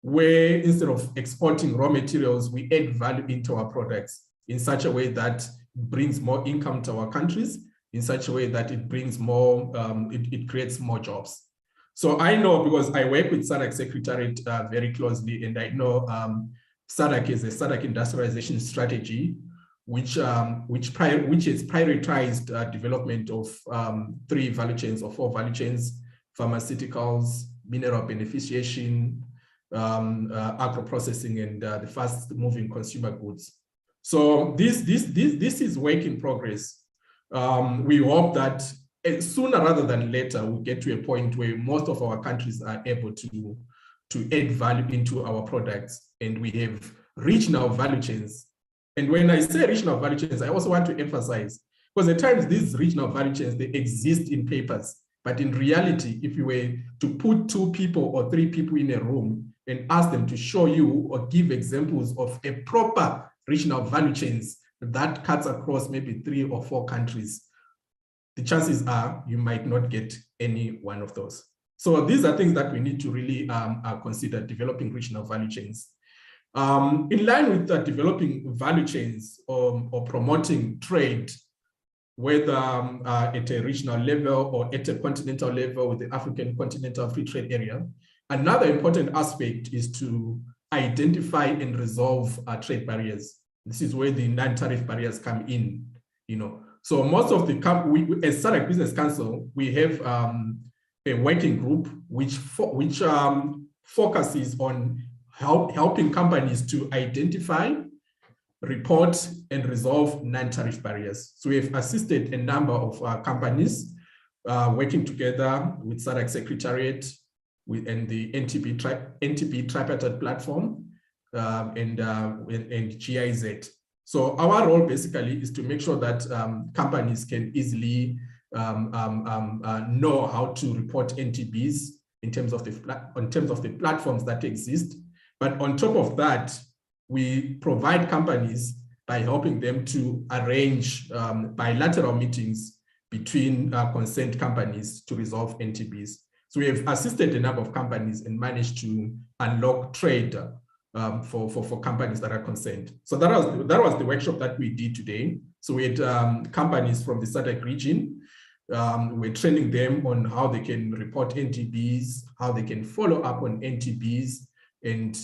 where instead of exporting raw materials, we add value into our products in such a way that brings more income to our countries, in such a way that it brings more, it creates more jobs. So I know, because I work with SADC Secretariat very closely, and I know SADC is a SADC industrialization strategy, which has prioritized development of 3 value chains or 4 value chains: pharmaceuticals, mineral beneficiation, agro-processing, and the fast-moving consumer goods. So this is work in progress. We hope that sooner rather than later, we get to a point where most of our countries are able to add value into our products, and we have regional value chains. And when I say regional value chains, I also want to emphasize, because at times these regional value chains, they exist in papers, but in reality, if you were to put 2 people or 3 people in a room and ask them to show you or give examples of a proper regional value chains that cuts across maybe 3 or 4 countries, the chances are you might not get any one of those. So these are things that we need to really consider, developing regional value chains. In line with developing value chains or promoting trade, whether at a regional level or at a continental level with the African Continental Free Trade Area, another important aspect is to identify and resolve trade barriers. This is where the non-tariff barriers come in, So most of the, as SADC Business Council, we have a working group which focuses on helping companies to identify, report, and resolve non-tariff barriers. So we have assisted a number of companies working together with SADC Secretariat and the NTB tripartite platform and GIZ. So our role basically is to make sure that companies can easily know how to report NTBs in terms of the platforms that exist. But on top of that, we provide companies by helping them to arrange bilateral meetings between concerned companies to resolve NTBs. So we have assisted a number of companies and managed to unlock trade for companies that are concerned. So that was the workshop that we did today. So we had companies from the SADC region. We're training them on how they can report NTBs, how they can follow up on NTBs, and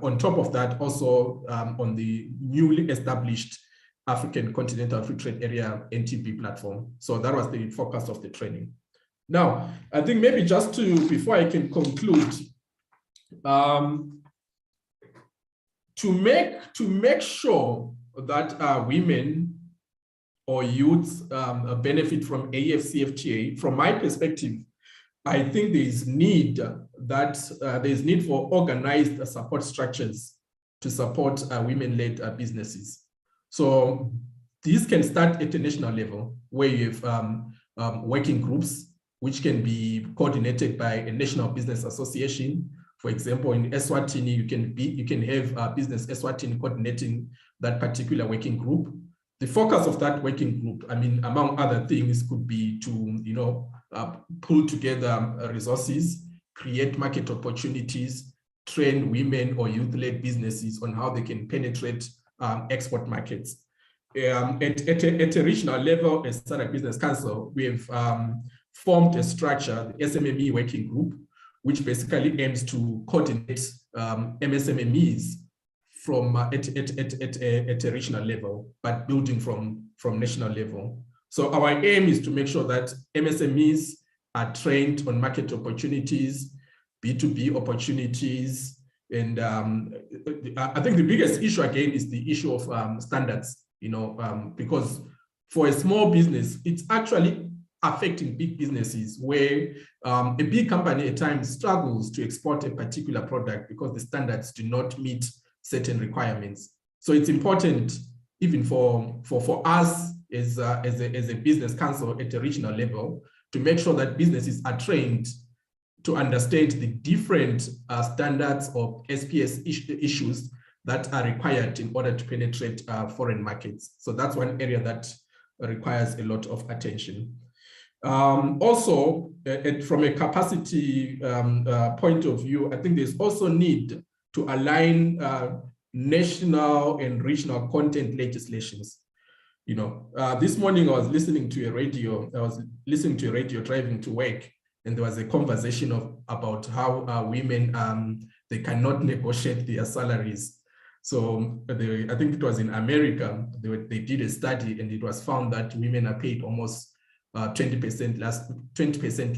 on top of that, also on the newly established African Continental Free Trade Area NTB platform. So that was the focus of the training. Now, I think maybe just before I can conclude, to make sure that women or youths benefit from AfCFTA, from my perspective, I think there is need for organized support structures to support women-led businesses. So these can start at a national level, where you have working groups, which can be coordinated by a national business association. For example, in Eswatini, you can have Business Eswatini coordinating that particular working group. The focus of that working group, I mean, among other things, could be to pull together resources, create market opportunities, train women or youth-led businesses on how they can penetrate export markets. At a regional level, as SADC Business Council, we have formed a structure, the SMME working group, which basically aims to coordinate MSMEs from at a regional level, but building from national level. So our aim is to make sure that MSMEs are trained on market opportunities, B2B opportunities, and I think the biggest issue again is the issue of standards, because for a small business, it's actually affecting big businesses, where a big company at times struggles to export a particular product because the standards do not meet certain requirements. So it's important, even for us as a business council at a regional level, to make sure that businesses are trained to understand the different standards of SPS issues that are required in order to penetrate foreign markets. So that's one area that requires a lot of attention. Also, from a capacity point of view, I think there's also need to align national and regional content legislations. This morning I was listening to a radio. Driving to work, and there was a conversation about how women they cannot negotiate their salaries. So I think it was in America. They did a study, and it was found that women are paid almost 20%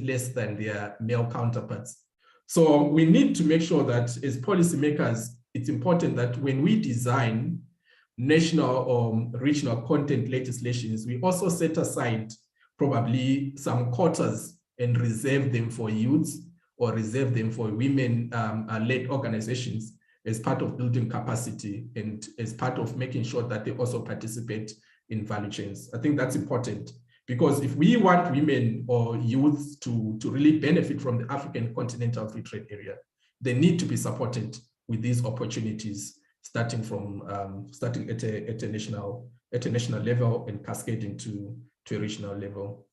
less than their male counterparts. So we need to make sure that as policymakers, it's important that when we design national or regional content legislations, we also set aside probably some quotas and reserve them for youths or reserve them for women-led organizations as part of building capacity and as part of making sure that they also participate in value chains. I think that's important, because if we want women or youths to really benefit from the African Continental Free Trade Area, they need to be supported with these opportunities, starting at a national level and cascading to a regional level.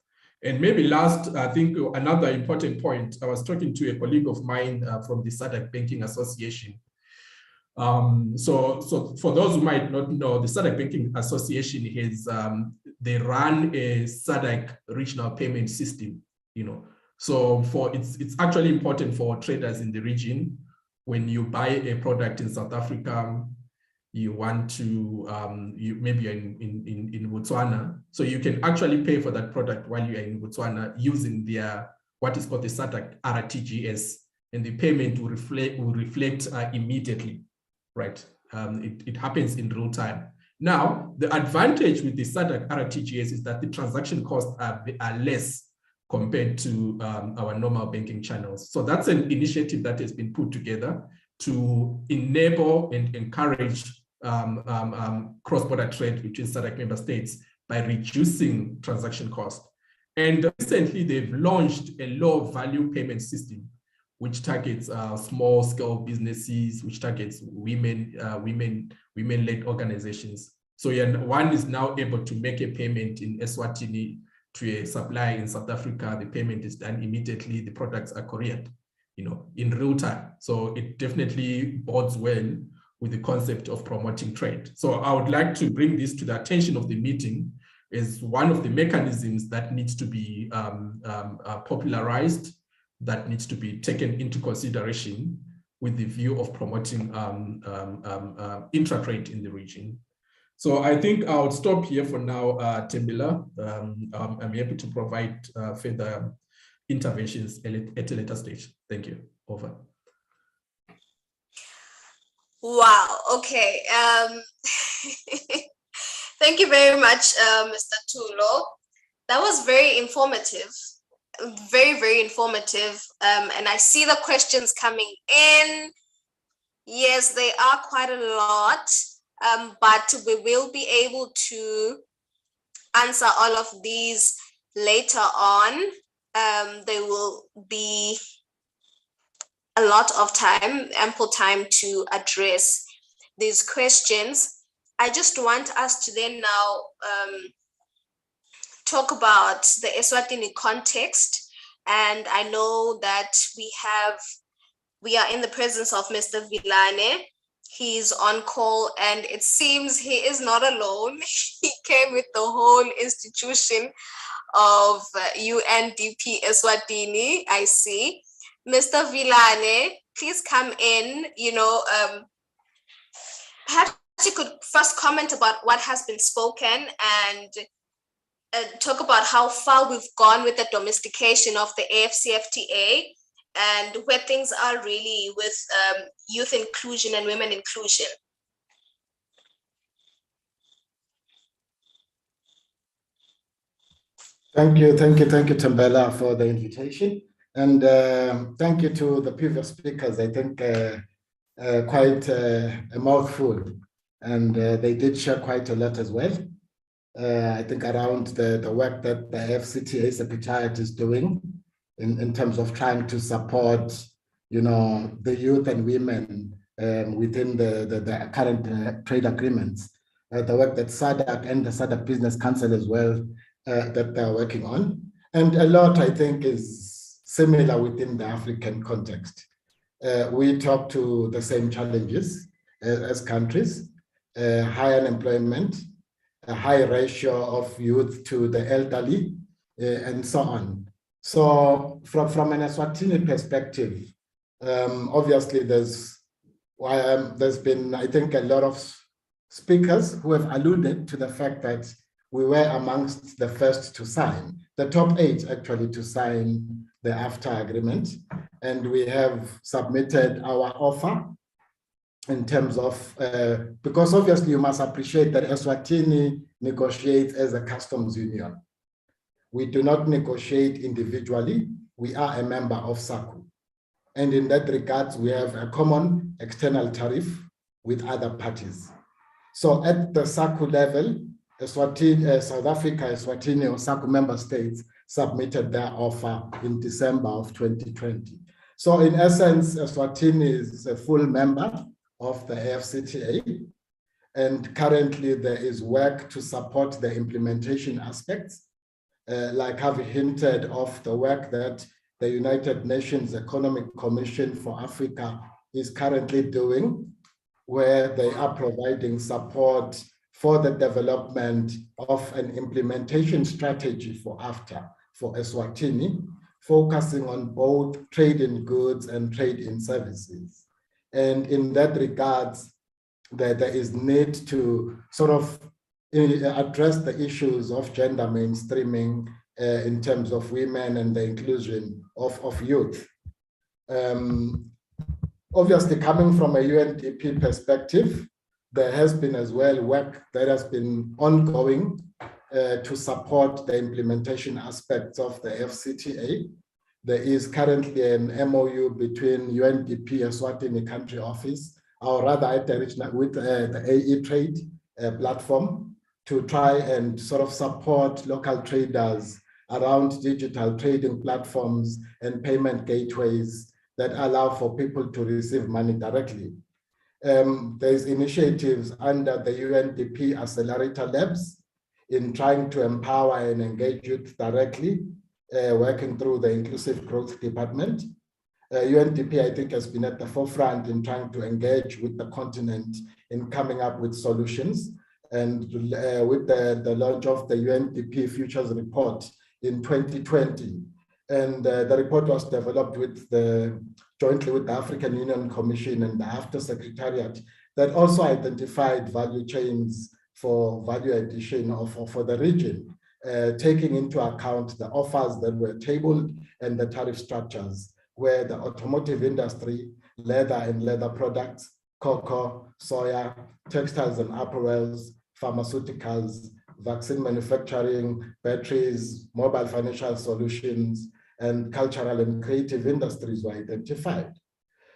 And maybe last, I think another important point, I was talking to a colleague of mine from the SADC Banking Association. So for those who might not know, the SADC Banking Association has, they run a SADC regional payment system, So it's actually important for traders in the region. When you buy a product in South Africa, you want to, maybe you're in Botswana, so you can actually pay for that product while you're in Botswana using their, what is called the SADC RTGS, and the payment will reflect immediately, right? It happens in real time. Now, the advantage with the SADC RTGS is that the transaction costs are less compared to our normal banking channels. So that's an initiative that has been put together to enable and encourage cross-border trade between SADC member states by reducing transaction costs. And recently, they've launched a low-value payment system, which targets small-scale businesses, which targets women-led organizations. So one is now able to make a payment in Eswatini to a supplier in South Africa. The payment is done immediately. The products are couriered, in real time. So it definitely bodes well with the concept of promoting trade. So I would like to bring this to the attention of the meeting as one of the mechanisms that needs to be popularized, that needs to be taken into consideration with the view of promoting intra-trade in the region. So I think I'll stop here for now, Tembela. I'm happy to provide further interventions at a later stage. Thank you. Over. Wow. Okay. Thank you very much, Mr. Tulo. That was very informative. Very, very informative. And I see the questions coming in. Yes, they are quite a lot, but we will be able to answer all of these later on. There will be a lot of time, ample time to address these questions. I just want us to then now talk about the Eswatini context. And I know that we are in the presence of Mr. Vilane. He's on call, and it seems he is not alone. He came with the whole institution of UNDP Eswatini, I see. Mr. Vilane, please come in. Perhaps you could first comment about what has been spoken and talk about how far we've gone with the domestication of the AfCFTA and where things are really with youth inclusion and women inclusion. Thank you, Tembela, for the invitation. And thank you to the previous speakers. I think quite a mouthful, and they did share quite a lot as well. I think around the work that the SADC Secretariat is doing in terms of trying to support, the youth and women within the current trade agreements. The work that SADC and the SADC Business Council as well that they're working on. And a lot, I think, is similar within the African context. We talk to the same challenges as countries, high unemployment, a high ratio of youth to the elderly, and so on. So from an Eswatini perspective, obviously there's been, I think, a lot of speakers who have alluded to the fact that we were amongst the first to sign, the top 8 actually, to sign the AfCFTA agreement. And we have submitted our offer in terms of, because obviously you must appreciate that Eswatini negotiates as a customs union. We do not negotiate individually. We are a member of SACU. And in that regard, we have a common external tariff with other parties. So at the SACU level, South Africa, Eswatini, or SACU member states submitted their offer in December of 2020. So in essence, Eswatini is a full member of the AfCFTA, and currently there is work to support the implementation aspects, like I've hinted of the work that the United Nations Economic Commission for Africa is currently doing, where they are providing support for the development of an implementation strategy for AfCFTA for Eswatini, focusing on both trade in goods and trade in services. And in that regard, there is need to sort of address the issues of gender mainstreaming in terms of women and the inclusion of youth. Obviously, coming from a UNDP perspective, there has been as well work that has been ongoing to support the implementation aspects of the AfCFTA. There is currently an MOU between UNDP Eswatini Country Office, or rather with the AE Trade platform, to try and sort of support local traders around digital trading platforms and payment gateways that allow for people to receive money directly. There's initiatives under the UNDP Accelerator Labs in trying to empower and engage youth directly, working through the Inclusive Growth Department. UNDP, I think, has been at the forefront in trying to engage with the continent in coming up with solutions. And with the launch of the UNDP Futures Report in 2020. And the report was developed jointly with the African Union Commission and the SADC Secretariat that also identified value chains for value addition for the region, taking into account the offers that were tabled and the tariff structures, where the automotive industry, leather and leather products, cocoa, soya, textiles and apparels, pharmaceuticals, vaccine manufacturing, batteries, mobile financial solutions, and cultural and creative industries were identified.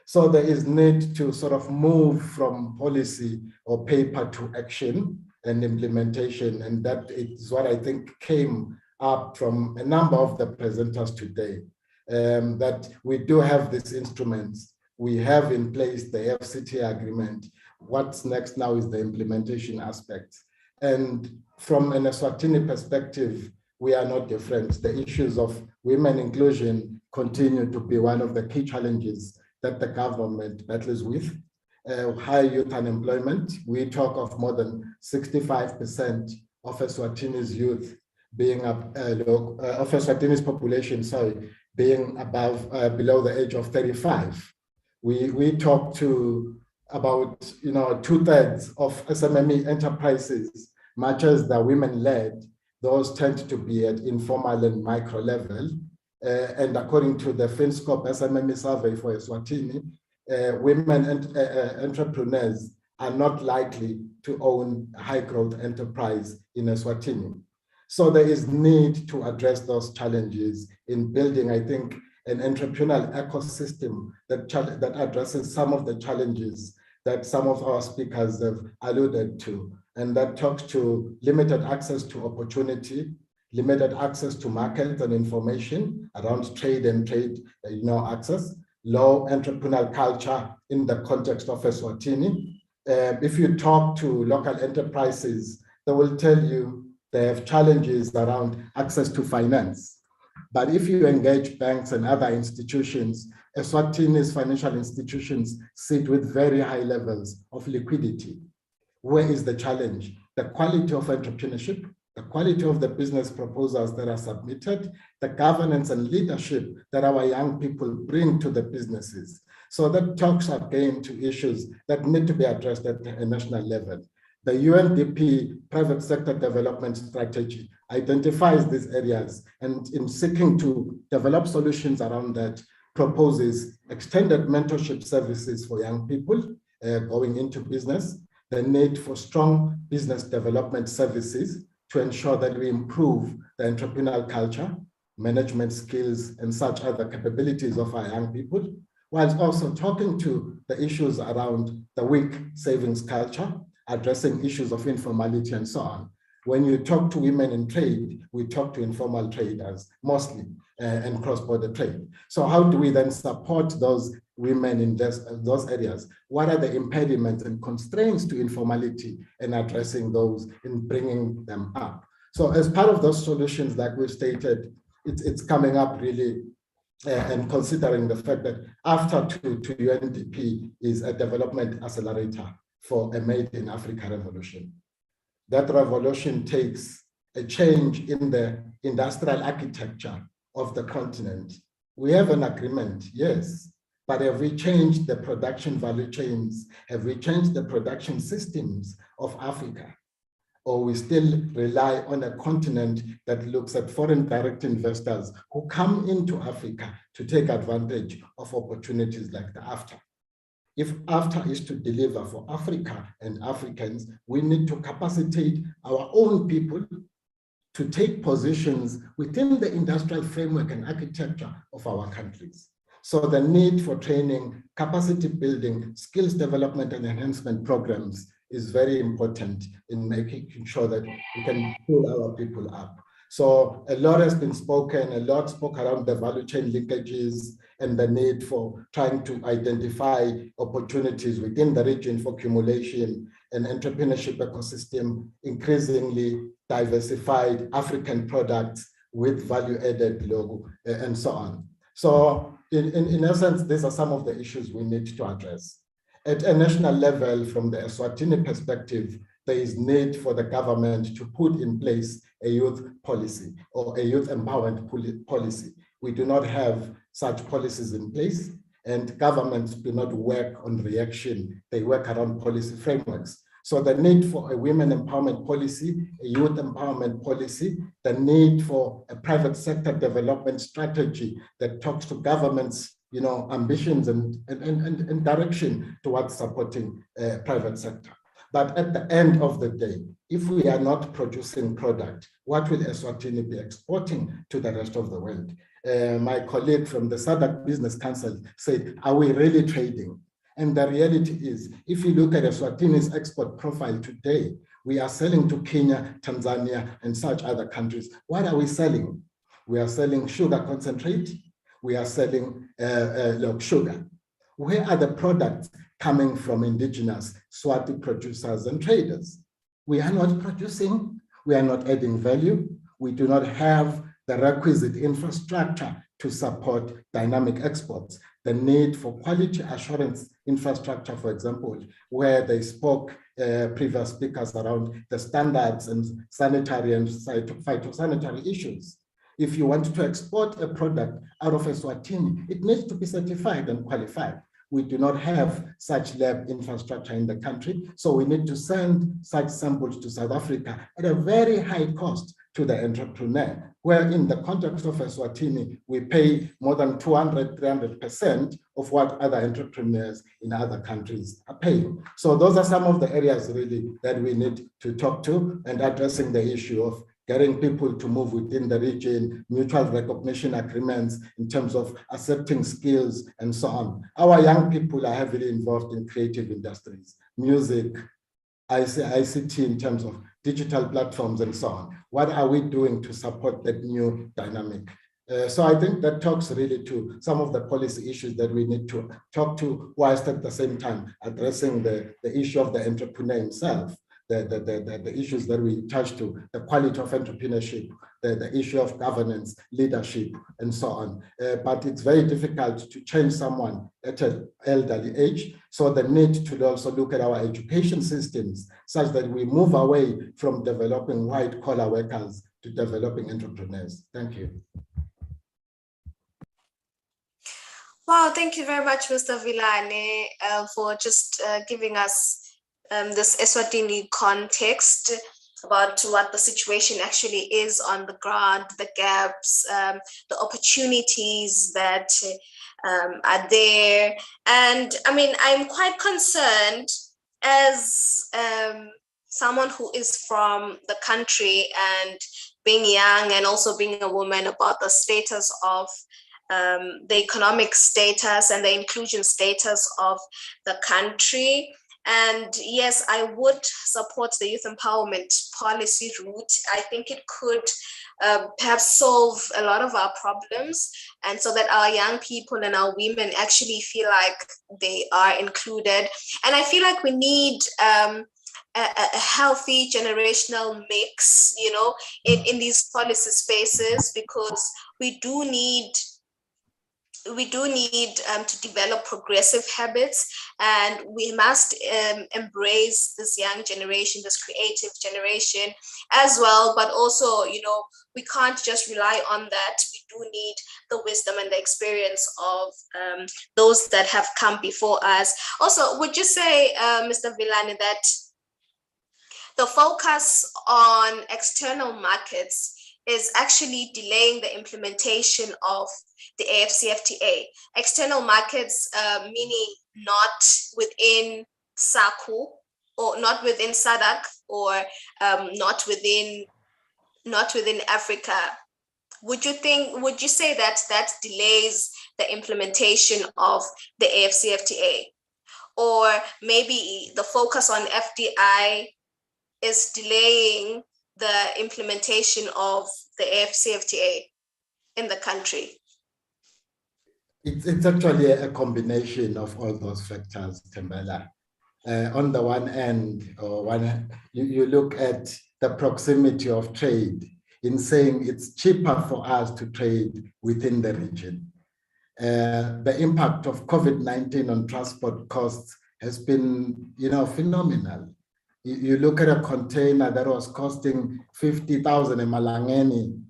So there is need to sort of move from policy or paper to action and implementation. And that is what I think came up from a number of the presenters today, that we do have these instruments. We have in place the AfCFTA agreement. What's next now is the implementation aspect. And from an Eswatini perspective, we are not different. The issues of women inclusion continue to be one of the key challenges that the government battles with. High youth unemployment. We talk of more than 65% of Eswatini's youth being of Eswatini's population, being below the age of 35. We talk to about 2/3 of SMME enterprises, much as they're women-led, those tend to be at informal and micro level. And according to the FinScope SMME survey for Eswatini, women entrepreneurs are not likely to own a high-growth enterprise in Eswatini. So there is need to address those challenges in building, I think, an entrepreneurial ecosystem that addresses some of the challenges that some of our speakers have alluded to, and that talks to limited access to opportunity, limited access to markets and information around trade and trade access, low entrepreneurial culture in the context of Eswatini. If you talk to local enterprises, they will tell you they have challenges around access to finance. But if you engage banks and other institutions, Eswatini's financial institutions sit with very high levels of liquidity. Where is the challenge? The quality of entrepreneurship, the quality of the business proposals that are submitted, the governance and leadership that our young people bring to the businesses. So that talks again to issues that need to be addressed at a national level. The UNDP Private Sector Development Strategy identifies these areas, and in seeking to develop solutions around that, proposes extended mentorship services for young people going into business, the need for strong business development services to ensure that we improve the entrepreneurial culture, management skills, and such other capabilities of our young people, whilst also talking to the issues around the weak savings culture, addressing issues of informality and so on. When you talk to women in trade, we talk to informal traders mostly and cross-border trade. So how do we then support those women in those areas? What are the impediments and constraints to informality and addressing those in bringing them up? So as part of those solutions, like we stated, it's coming up really and considering the fact that after to UNDP is a development accelerator for a Made in Africa revolution. That revolution takes a change in the industrial architecture of the continent. We have an agreement, yes, but have we changed the production value chains? Have we changed the production systems of Africa? Or we still rely on a continent that looks at foreign direct investors who come into Africa to take advantage of opportunities like the AfCFTA? If AfCFTA is to deliver for Africa and Africans, we need to capacitate our own people to take positions within the industrial framework and architecture of our countries. So the need for training, capacity building, skills development and enhancement programs is very important in making sure that we can pull our people up. So a lot has been spoken, a lot spoke around the value chain linkages and the need for trying to identify opportunities within the region for accumulation and entrepreneurship ecosystem, increasingly diversified African products with value added logo and so on. So in essence, these are some of the issues we need to address. At a national level, from the Eswatini perspective, there is need for the government to put in place a youth policy or a youth empowerment policy. We do not have such policies in place, and governments do not work on reaction. They work around policy frameworks. So the need for a women empowerment policy, a youth empowerment policy, the need for a private sector development strategy that talks to governments, ambitions and direction towards supporting private sector. But at the end of the day, if we are not producing product, what will Eswatini be exporting to the rest of the world? My colleague from the SADC Business Council said, are we really trading? And the reality is, if you look at Eswatini's export profile today, we are selling to Kenya, Tanzania, and such other countries. What are we selling? We are selling sugar concentrate. We are selling sugar. Where are the products coming from indigenous Swati producers and traders? We are not producing. We are not adding value. We do not have the requisite infrastructure to support dynamic exports. The need for quality assurance infrastructure, for example, where they spoke previous speakers around the standards and sanitary and phytosanitary issues. If you want to export a product out of Eswatini, it needs to be certified and qualified. We do not have such lab infrastructure in the country, so we need to send such samples to South Africa at a very high cost to the entrepreneur, where in the context of Eswatini, we pay more than 200, 300% of what other entrepreneurs in other countries are paying. So those are some of the areas really that we need to talk to, and addressing the issue of getting people to move within the region, mutual recognition agreements in terms of accepting skills and so on. Our young people are heavily involved in creative industries, music, ICT in terms of digital platforms and so on. What are we doing to support that new dynamic? So I think that talks really to some of the policy issues that we need to talk to, whilst at the same time addressing the issue of the entrepreneur himself, the issues that we touch to, the quality of entrepreneurship, the issue of governance, leadership, and so on. But it's very difficult to change someone at an elderly age. So the need to also look at our education systems such that we move away from developing white-collar workers to developing entrepreneurs. Thank you. Wow, thank you very much, Mr. Villane, for just giving us this Eswatini context about what the situation actually is on the ground, the gaps, the opportunities that are there. And I mean, I'm quite concerned as someone who is from the country and being young and also being a woman about the status of the economic status and the inclusion status of the country. And yes, I would support the youth empowerment policy route. I think it could perhaps solve a lot of our problems, and so that our young people and our women actually feel like they are included. And I feel like we need a healthy generational mix, you know, in these policy spaces, because we do need to develop progressive habits, and we must embrace this young generation, this creative generation as well. But also, you know, we can't just rely on that. We do need the wisdom and the experience of those that have come before us. Also, would you say, Mr. Villane, that the focus on external markets is actually delaying the implementation of the AfCFTA? External markets, meaning not within SACU, or not within SADC, or not within Africa. Would you say that that delays the implementation of the AfCFTA? Or maybe the focus on FDI is delaying the implementation of the AfCFTA in the country? It's actually a combination of all those factors, Tembela. On the one end, you look at the proximity of trade in saying it's cheaper for us to trade within the region. The impact of COVID-19 on transport costs has been, phenomenal. You look at a container that was costing 50,000 in Malangeni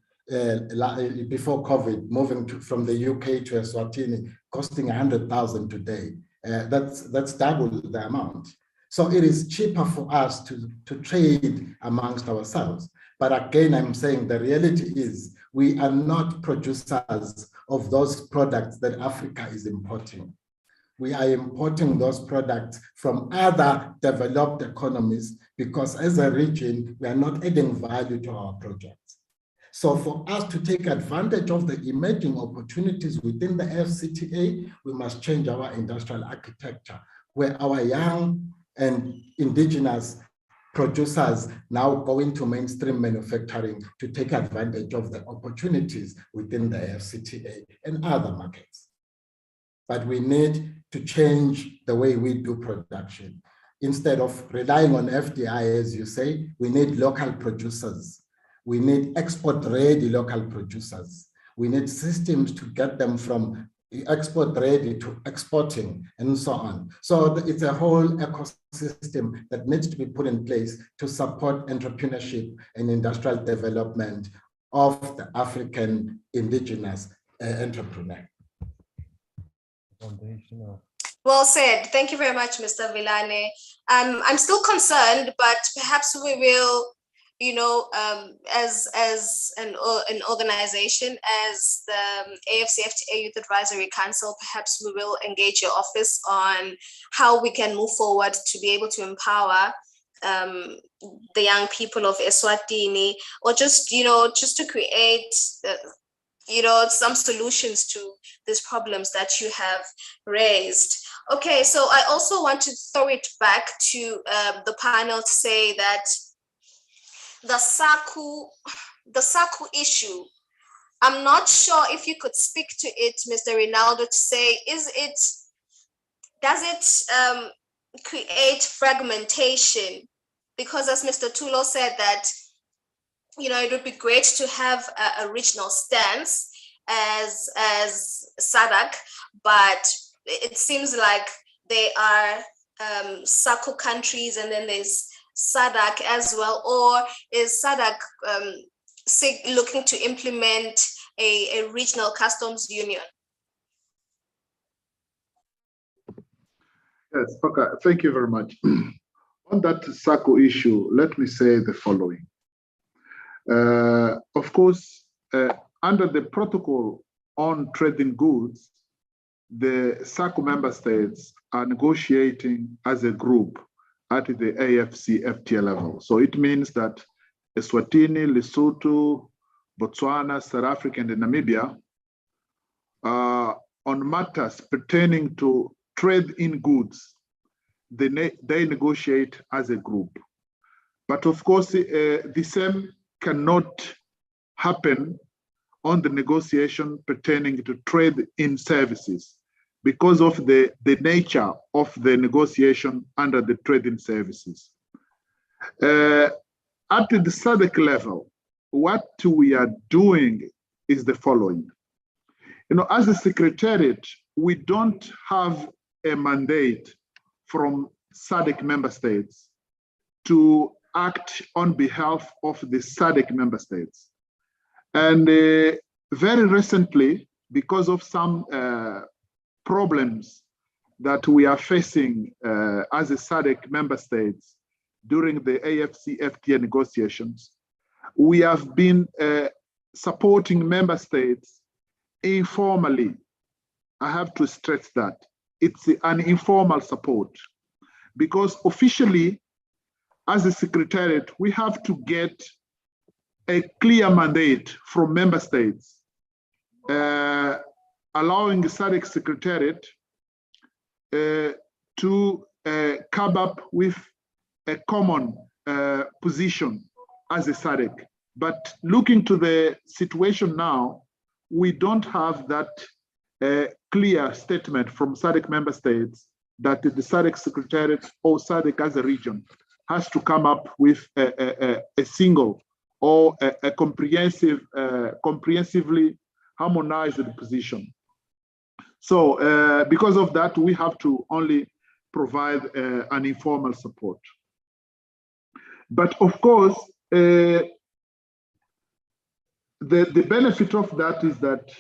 before COVID, moving from the UK to Eswatini, costing 100,000 today. That's double the amount. So it is cheaper for us to trade amongst ourselves. But again, I'm saying the reality is we are not producers of those products that Africa is importing. We are importing those products from other developed economies because as a region, we are not adding value to our projects. So for us to take advantage of the emerging opportunities within the AfCFTA, we must change our industrial architecture, where our young and indigenous producers now go into mainstream manufacturing to take advantage of the opportunities within the AfCFTA and other markets. But we need to change the way we do production. Instead of relying on FDI, as you say, we need local producers. We need export-ready local producers. We need systems to get them from export-ready to exporting and so on. So it's a whole ecosystem that needs to be put in place to support entrepreneurship and industrial development of the African indigenous entrepreneur. Well said. Thank you very much, Mr. Villane. I'm still concerned, but perhaps we will, you know, as an organization, as the AfCFTA Youth Advisory Council, perhaps we will engage your office on how we can move forward to be able to empower the young people of Eswatini, or just, you know, just to create you know, some solutions to these problems that you have raised. Okay, so I also want to throw it back to the panel to say that the SACU issue, I'm not sure if you could speak to it, Mr. Rinaldo, to say, does it create fragmentation? Because as Mr. Tulo said that, you know, it would be great to have a regional stance as SADC, but it seems like they are SACU countries and then there's SADC as well, or is SADC looking to implement a regional customs union? Yes, okay, thank you very much. On that SACU issue, let me say the following. Of course, under the protocol on trading goods, the SACU member states are negotiating as a group at the AfCFTA level. So it means that Eswatini, Lesotho, Botswana, South Africa, and Namibia, on matters pertaining to trade in goods, they negotiate as a group. But of course, the same cannot happen on the negotiation pertaining to trade in services because of the nature of the negotiation under the trade in services. At the SADC level, what we are doing is the following. You know, as a secretariat, we don't have a mandate from SADC member states to act on behalf of the SADC member states. And very recently, because of some problems that we are facing as a SADC member states during the AfCFTA negotiations, we have been supporting member states informally. I have to stress that. It's an informal support because officially, as a secretariat, we have to get a clear mandate from member states, allowing the SADC Secretariat to come up with a common position as a SADC. But looking to the situation now, we don't have that clear statement from SADC member states that the SADC Secretariat or SADC as a region has to come up with a single or a comprehensively harmonized position. So because of that, we have to only provide an informal support. But of course, the benefit of that is that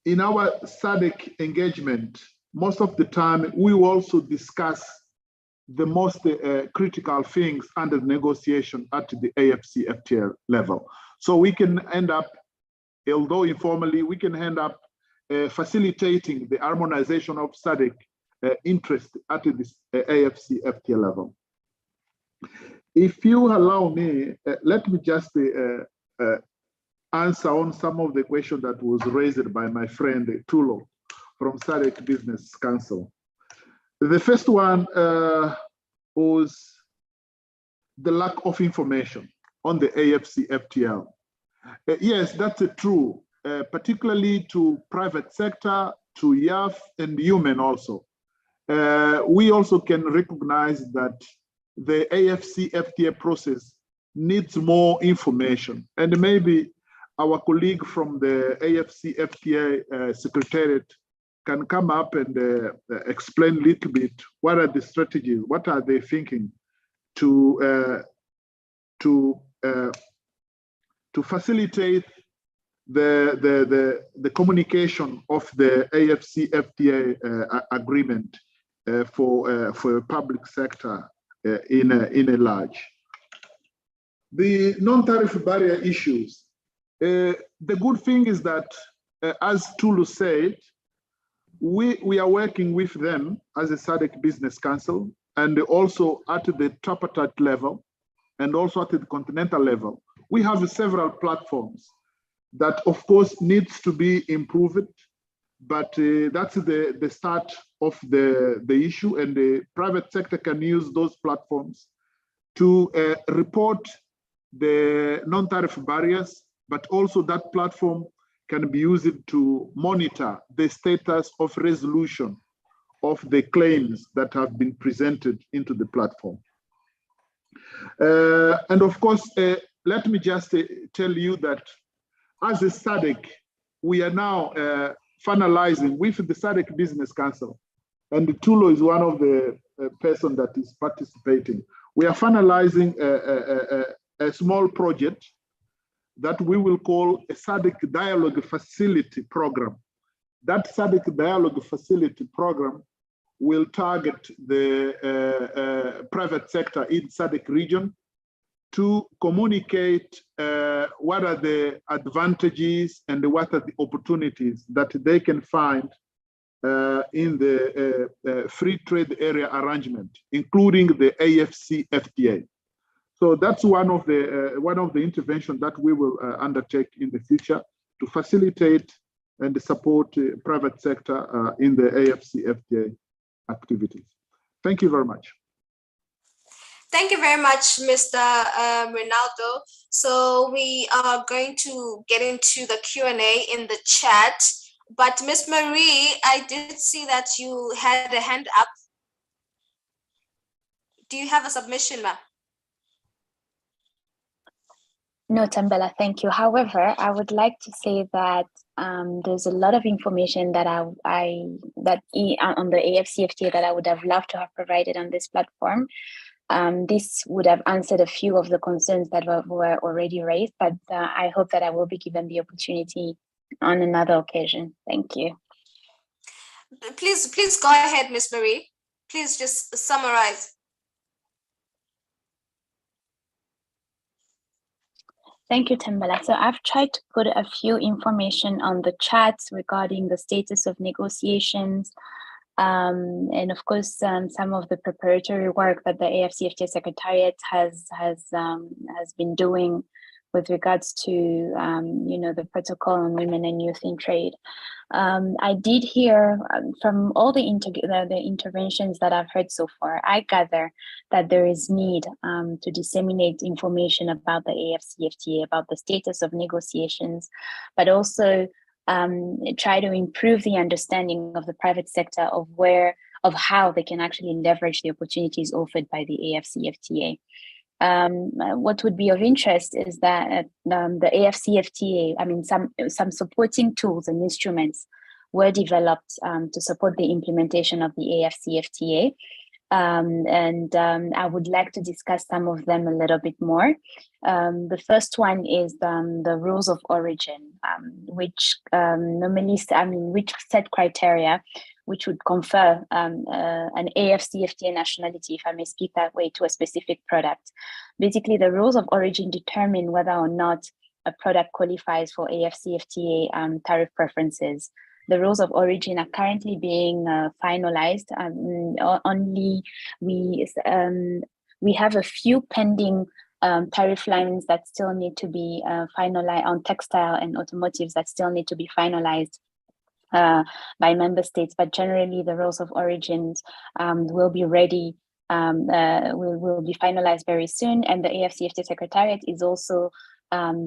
in our SADC engagement, most of the time we also discuss the most critical things under negotiation at the AfCFTA level. So we can end up, although informally, we can end up facilitating the harmonization of SADC interest at this AfCFTA level. If you allow me, let me just answer on some of the questions that was raised by my friend Tulo from SADC Business Council. The first one was the lack of information on the AfCFTA. Yes, that's true, particularly to private sector, to YAF and human also. We also can recognize that the AfCFTA process needs more information, and maybe our colleague from the AfCFTA Secretariat can come up and explain a little bit what are the strategies, what are they thinking to facilitate the communication of the AfCFTA agreement for public sector in a large. The non-tariff barrier issues. The good thing is that, as Tulu said, we are working with them as a SADC Business Council, and also at the tripartite level, and also at the continental level. We have several platforms that, of course, needs to be improved, but that's the start of the issue, and the private sector can use those platforms to report the non-tariff barriers, but also that platform can be used to monitor the status of resolution of the claims that have been presented into the platform. And of course, let me just tell you that as a SADC, we are now finalizing with the SADC Business Council, and Tulo is one of the person that is participating. We are finalizing a small project that we will call a SADC Dialogue Facility Program. That SADC Dialogue Facility Program will target the private sector in SADC region to communicate what are the advantages and what are the opportunities that they can find in the free trade area arrangement, including the AfCFTA. So that's one of the interventions that we will undertake in the future to facilitate and support private sector in the AfCFTA activities. Thank you very much. Thank you very much, Mr. Ronaldo. So we are going to get into the Q&A in the chat, but Ms. Marie, I did see that you had a hand up. Do you have a submission, ma'am? No, Tambela, thank you. However, I would like to say that there's a lot of information that on the AfCFTA that I would have loved to have provided on this platform. This would have answered a few of the concerns that were already raised, but I hope that I will be given the opportunity on another occasion. Thank you. Please go ahead, Ms. Marie. Please just summarize. Thank you, Tambela. So I've tried to put a few information on the chats regarding the status of negotiations, and of course, some of the preparatory work that the AfCFTA Secretariat has been doing with regards to the protocol on women and youth in trade. I did hear from all the interventions that I've heard so far, I gather that there is need to disseminate information about the AfCFTA, about the status of negotiations, but also try to improve the understanding of the private sector of how they can actually leverage the opportunities offered by the AfCFTA. What would be of interest is that the AfCFTA, I mean, some supporting tools and instruments were developed to support the implementation of the AfCFTA. And I would like to discuss some of them a little bit more. The first one is the rules of origin, which normally, which set criteria which would confer an AfCFTA nationality, if I may speak that way, to a specific product. Basically, the rules of origin determine whether or not a product qualifies for AfCFTA tariff preferences. The rules of origin are currently being finalized. Only we have a few pending tariff lines that still need to be finalized on textile and automotives that still need to be finalized by member states. But generally, the rules of origins will be ready, will be finalized very soon. And the AfCFTA Secretariat is also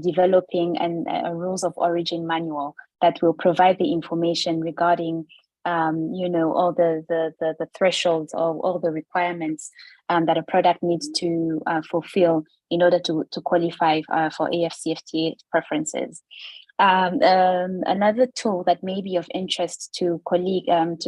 developing a rules of origin manual that will provide the information regarding all the thresholds of all the requirements that a product needs to fulfill in order to qualify for AfCFTA preferences. Another tool that may be of interest to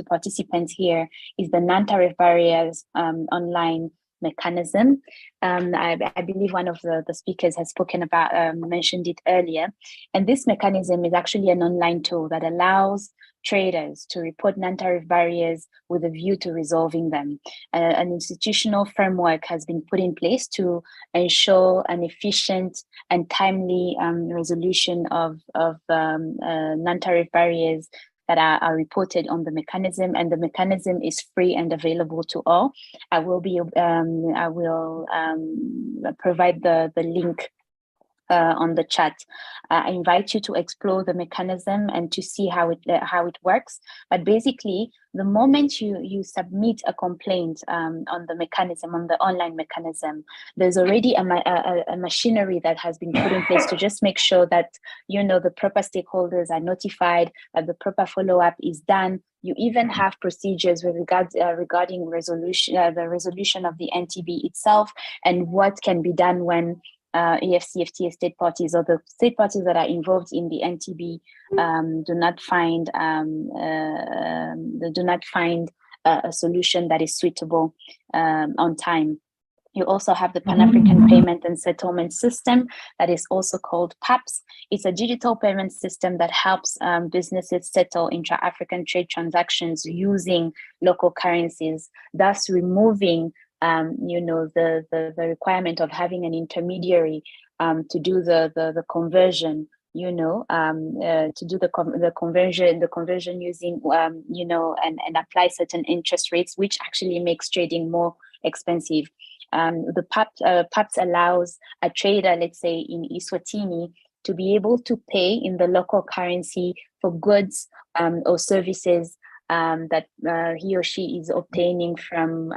participants here is the non-tariff barriers online mechanism. I believe one of the speakers has spoken about, mentioned it earlier. And this mechanism is actually an online tool that allows traders to report non-tariff barriers with a view to resolving them. An institutional framework has been put in place to ensure an efficient and timely resolution of non-tariff barriers that are reported on the mechanism, and the mechanism is free and available to all. I will provide the link on the chat. I invite you to explore the mechanism and to see how it works. But basically, the moment you submit a complaint on the mechanism, on the online mechanism, there's already a machinery that has been put in place to just make sure that the proper stakeholders are notified, that the proper follow-up is done. You even have procedures with regarding the resolution of the NTB itself, and what can be done when AfCFTA state parties or the state parties that are involved in the NTB do not find a solution that is suitable on time. You also have the Pan-African Payment and Settlement System that is also called PAPS. It's a digital payment system that helps businesses settle intra-African trade transactions using local currencies, thus removing the requirement of having an intermediary to do the conversion, to do the conversion using, and apply certain interest rates, which actually makes trading more expensive. The PAPS allows a trader, let's say in Eswatini, to be able to pay in the local currency for goods or services that he or she is obtaining from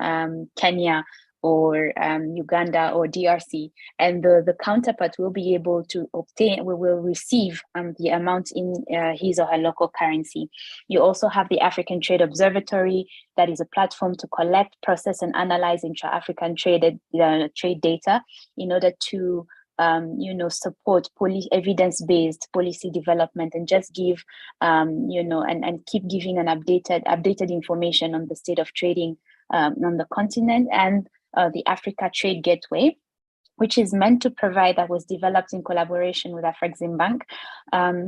Kenya or Uganda or DRC, and the counterpart will be able to will receive the amount in his or her local currency. You also have the African Trade Observatory, that is a platform to collect, process, and analyze intra-African trade data in order to support evidence-based policy development, and just give, and keep giving an updated information on the state of trading on the continent. And the Africa Trade Gateway, which is meant to provide, that was developed in collaboration with Afreximbank,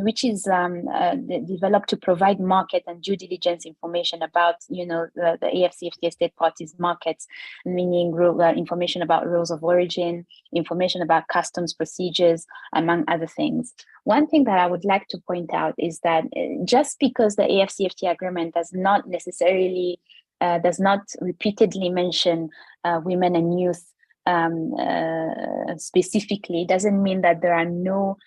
which is developed to provide market and due diligence information about, the AfCFTA state parties markets, meaning information about rules of origin, information about customs procedures, among other things. One thing that I would like to point out is that just because the AfCFTA agreement does not repeatedly mention women and youth specifically, doesn't mean that there are no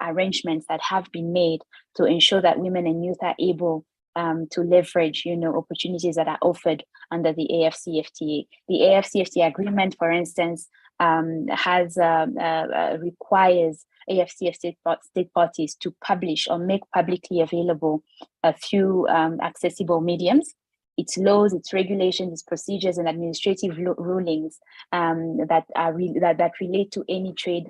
arrangements that have been made to ensure that women and youth are able to leverage, opportunities that are offered under the AfCFTA. The AfCFTA agreement, for instance, requires AfCFTA state parties to publish or make publicly available through accessible mediums its laws, its regulations, its procedures, and administrative rulings that relate to any trade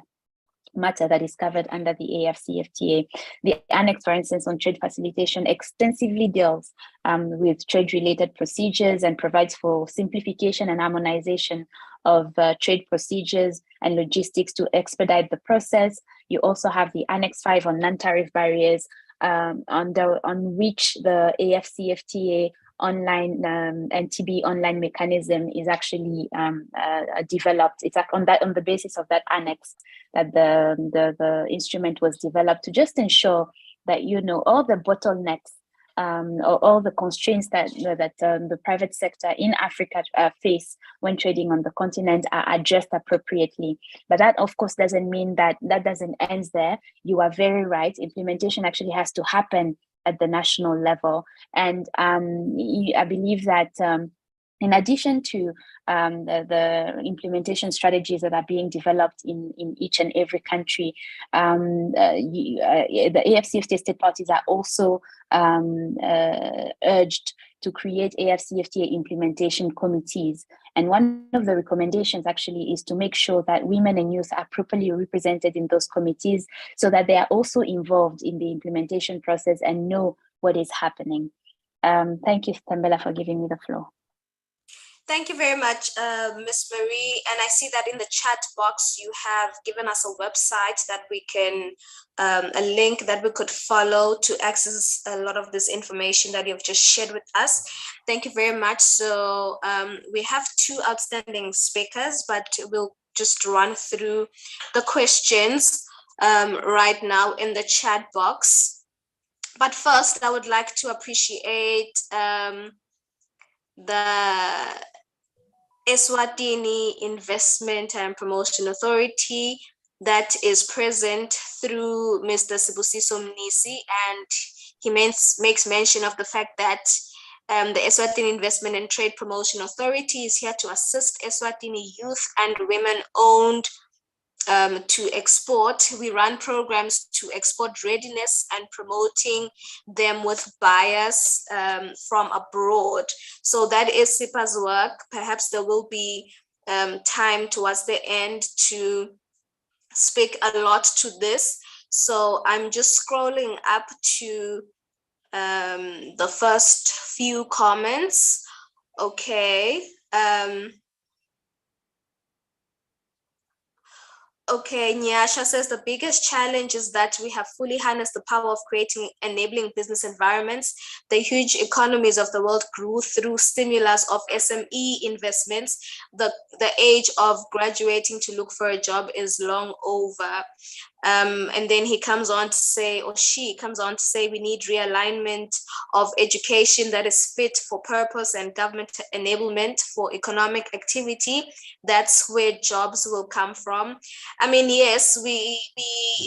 matter that is covered under the AfCFTA. The annex, for instance, on trade facilitation extensively deals with trade-related procedures and provides for simplification and harmonization of trade procedures and logistics to expedite the process. You also have the Annex 5 on non-tariff barriers, on which the AfCFTA online NTB online mechanism is actually developed. It's on the basis of that annex that the instrument was developed to just ensure that all the bottlenecks or all the constraints that the private sector in Africa face when trading on the continent are addressed appropriately. But that, of course, doesn't mean that doesn't end there. You are very right. Implementation actually has to happen at the national level. And I believe that in addition to the implementation strategies that are being developed in each and every country, the AfCFTA state parties are also urged to create AfCFTA implementation committees. And one of the recommendations actually is to make sure that women and youth are properly represented in those committees so that they are also involved in the implementation process and know what is happening. Thank you, Tembela, for giving me the floor. Thank you very much, Ms. Marie. And I see that in the chat box, you have given us a website that we can, a link that we could follow to access a lot of this information that you've just shared with us. Thank you very much. So we have two outstanding speakers, but we'll just run through the questions right now in the chat box. But first, I would like to appreciate the Eswatini Investment and Promotion Authority that is present through Mr. Sibusiso Mnisi, and he makes mention of the fact that the Eswatini Investment and Trade Promotion Authority is here to assist Eswatini youth and women-owned to export. We run programs to export readiness and promoting them with buyers from abroad. So that is SIPA's work. Perhaps there will be time towards the end to speak a lot to this. So I'm just scrolling up to the first few comments. Okay. Okay, Nyasha says the biggest challenge is that we have fully harnessed the power of creating enabling business environments. The huge economies of the world grew through stimulus of SME investments. The age of graduating to look for a job is long over. And then he comes on to say, or she comes on to say, we need realignment of education that is fit for purpose and government enablement for economic activity. That's where jobs will come from. I mean, yes, we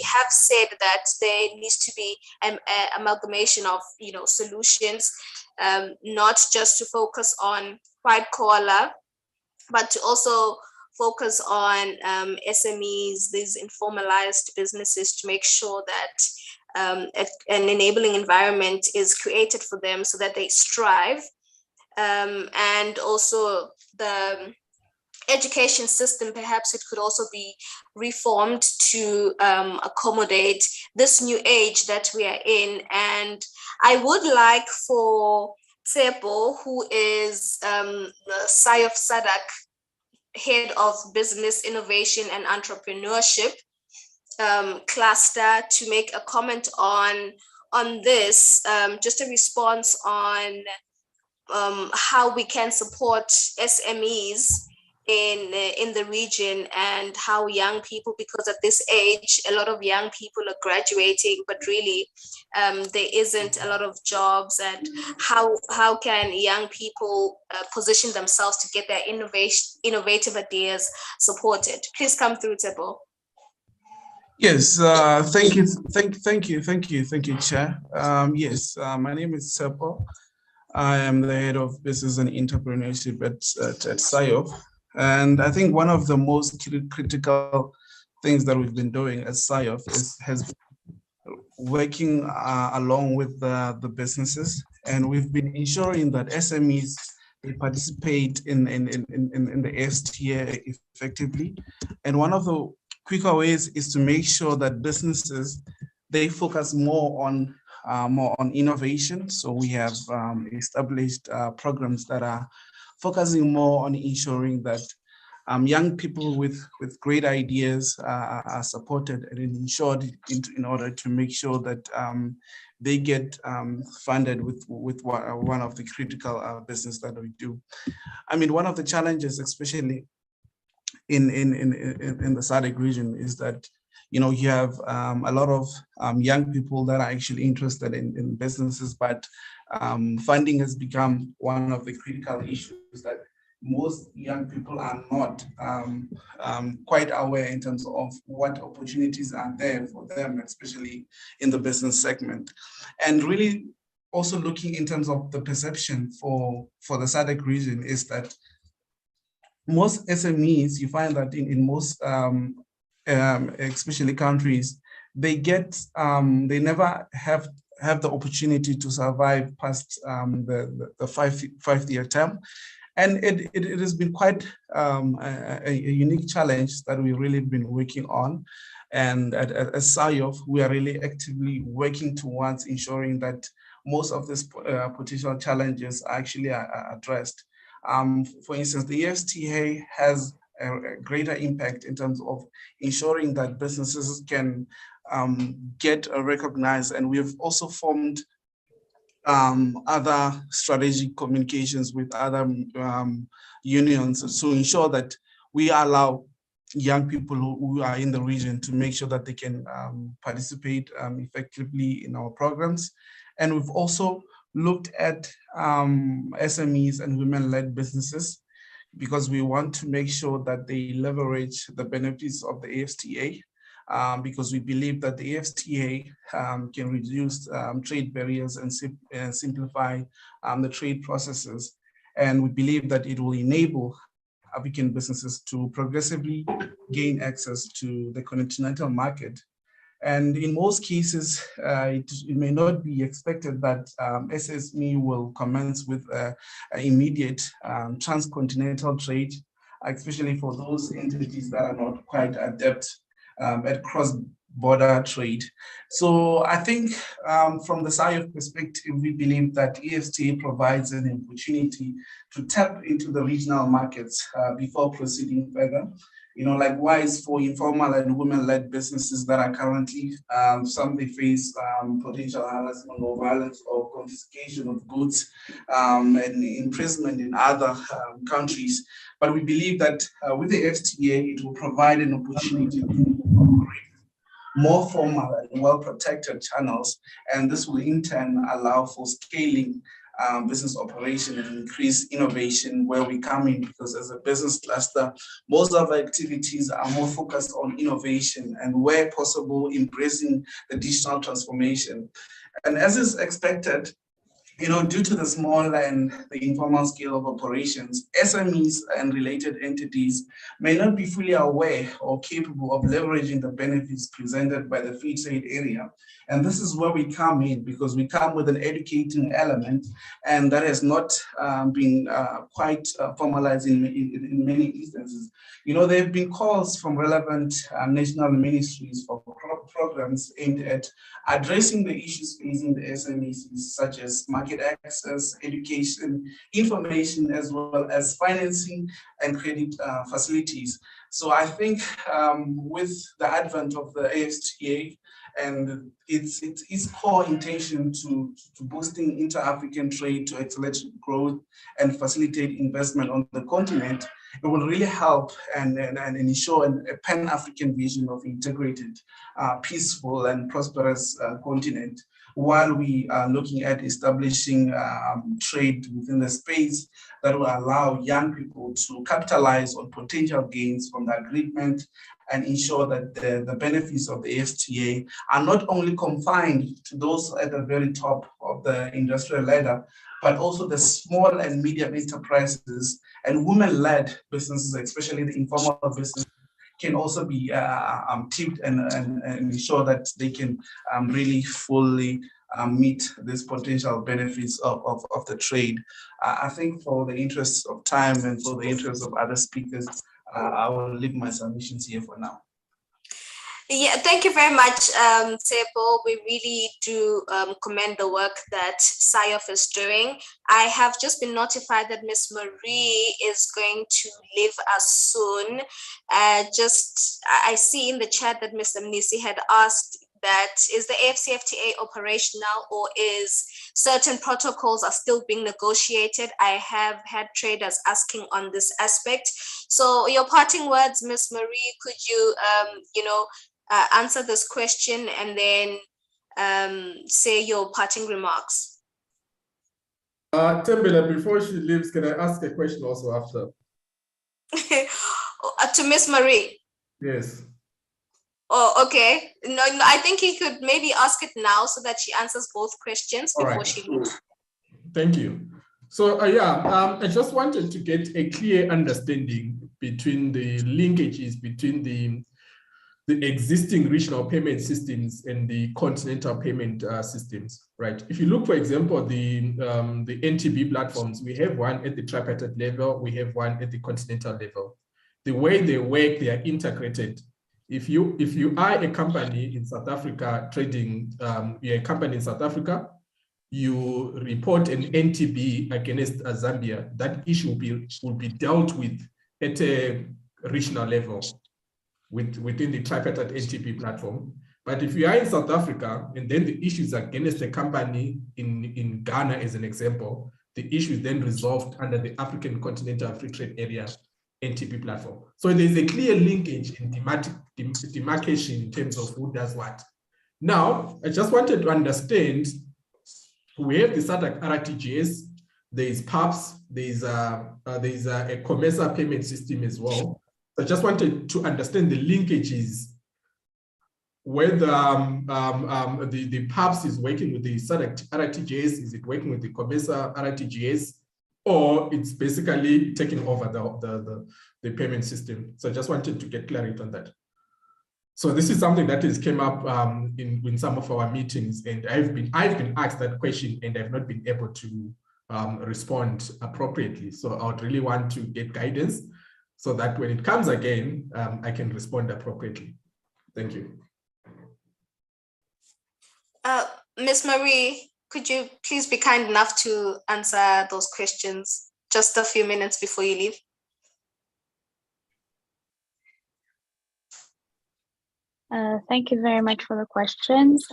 have said that there needs to be an amalgamation of, solutions, not just to focus on white collar, but to also focus on SMEs, these informalized businesses, to make sure that an enabling environment is created for them so that they strive. And also the education system, perhaps it could also be reformed to accommodate this new age that we are in. And I would like for Tsepo, who is the SAI of SADC, Head of Business Innovation and Entrepreneurship cluster, to make a comment on this, just a response on how we can support SMEs in the region, and how young people, because at this age, a lot of young people are graduating, but really there isn't a lot of jobs, and how can young people position themselves to get their innovative ideas supported? Please come through, Tsepo. Yes, thank you, Chair. Yes, my name is Tsepo. I am the Head of Business and Entrepreneurship at SAIOF. And I think one of the most critical things that we've been doing at SAIOF has been working along with the businesses, and we've been ensuring that SMEs, they participate in the STA effectively. And one of the quicker ways is to make sure that businesses, they focus more on innovation. So we have established programs that are focusing more on ensuring that young people with great ideas are supported and ensured in order to make sure that they get funded with one of the critical business that we do. I mean, one of the challenges, especially in the SADC region, is that you have a lot of young people that are actually interested in businesses, but funding has become one of the critical issues that most young people are not quite aware in terms of what opportunities are there for them, especially in the business segment. And really also looking in terms of the perception for the SADC region is that most SMEs, you find that in most, especially countries, they never have the opportunity to survive past the five-year term. And it has been quite a unique challenge that we've really been working on. And at SAYOF, we are really actively working towards ensuring that most of these potential challenges actually are addressed. For instance, the AfCFTA has a greater impact in terms of ensuring that businesses can get recognized, and we have also formed other strategic communications with other unions to ensure that we allow young people who are in the region to make sure that they can participate effectively in our programs. And we've also looked at SMEs and women-led businesses because we want to make sure that they leverage the benefits of the AfCFTA. Because we believe that the AfCFTA can reduce trade barriers and simplify the trade processes. And we believe that it will enable African businesses to progressively gain access to the continental market. And in most cases, it may not be expected that SSME will commence with immediate transcontinental trade, especially for those entities that are not quite adept at cross-border trade. So I think from the SAYOF perspective, we believe that AfCFTA provides an opportunity to tap into the regional markets before proceeding further. Likewise for informal and women-led businesses that are currently, some they face potential harassment or violence or confiscation of goods and imprisonment in other countries. But we believe that with the AfCFTA, it will provide an opportunity to operate more formal and well-protected channels, and this will in turn allow for scaling business operation and increase innovation where we come in, because as a business cluster, most of our activities are more focused on innovation and where possible, embracing the digital transformation. And as is expected, due to the small and the informal scale of operations, SMEs and related entities may not be fully aware or capable of leveraging the benefits presented by the free trade area. And this is where we come in, because we come with an educating element, and that has not been quite formalized in many instances. There have been calls from relevant national ministries for programs aimed at addressing the issues facing the SMEs, such as market access, education, information, as well as financing and credit facilities. So I think with the advent of the AfCFTA and its core intention to boosting inter-African trade, to accelerate growth and facilitate investment on the continent, it will really help and ensure a pan-African vision of integrated, peaceful and prosperous continent, while we are looking at establishing trade within the space that will allow young people to capitalize on potential gains from the agreement and ensure that the benefits of the AfCFTA are not only confined to those at the very top of the industrial ladder, but also the small and medium enterprises and women-led businesses, especially the informal business, can also be tipped and ensure that they can really fully meet these potential benefits of the trade. I think for the interest of time and for the interest of other speakers, I will leave my submissions here for now. Yeah, thank you very much, Tsepo. We really do commend the work that SAIOF is doing. I have just been notified that Miss Marie is going to leave us soon. I see in the chat that Mr. Mnisi had asked that is the AfCFTA operational, or is certain protocols are still being negotiated? I have had traders asking on this aspect. So your parting words, Miss Marie, could you, answer this question and then say your parting remarks? Tembela, before she leaves, can I ask a question also after? To Miss Marie? Yes. Oh, okay. No, I think he could maybe ask it now so that she answers both questions before she leaves. Thank you. So I just wanted to get a clear understanding between the linkages between the existing regional payment systems and the continental payment systems, right? If you look, for example, the NTB platforms, we have one at the tripartite level, we have one at the continental level. The way they work, they are integrated. If you are a company in South Africa trading, you're a company in South Africa, you report an NTB against Zambia, that issue will be dealt with at a regional level within the tripartite NTB platform. But if you are in South Africa and then the issues against a company in Ghana, as an example, the issue is then resolved under the African Continental Free Trade Area NTB platform. So there's a clear linkage and demarcation in terms of who does what. Now, I just wanted to understand, we have the SADC RTGS, there's PAPS, there's a COMESA payment system as well. I just wanted to understand the linkages, whether the PAPS is working with the SADC RTGS, is it working with the COMESA RTGS, or it's basically taking over the payment system. So I just wanted to get clarity on that. So this is something that has came up in some of our meetings, and I've been asked that question and I've not been able to respond appropriately. So I would really want to get guidance so that when it comes again, I can respond appropriately. Thank you. Ms. Marie, could you please be kind enough to answer those questions just a few minutes before you leave? Thank you very much for the questions.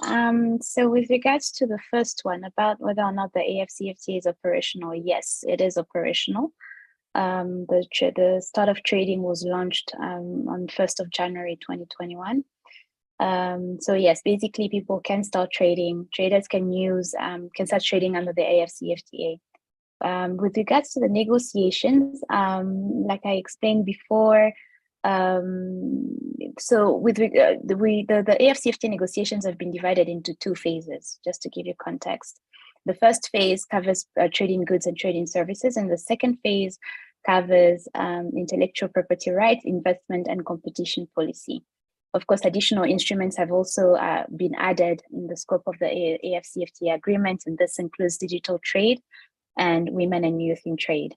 So with regards to the first one about whether or not the AfCFTA is operational, yes, it is operational. The start of trading was launched on 1st of January 2021. So yes, basically people can start trading. Traders can start trading under the AfCFTA. With regards to the negotiations, like I explained before, so with the AfCFTA negotiations have been divided into 2 phases, just to give you context. The first phase covers trading goods and trading services, and the second phase covers intellectual property rights, investment, and competition policy. Of course, additional instruments have also been added in the scope of the AfCFTA agreement, and this includes digital trade and women and youth in trade.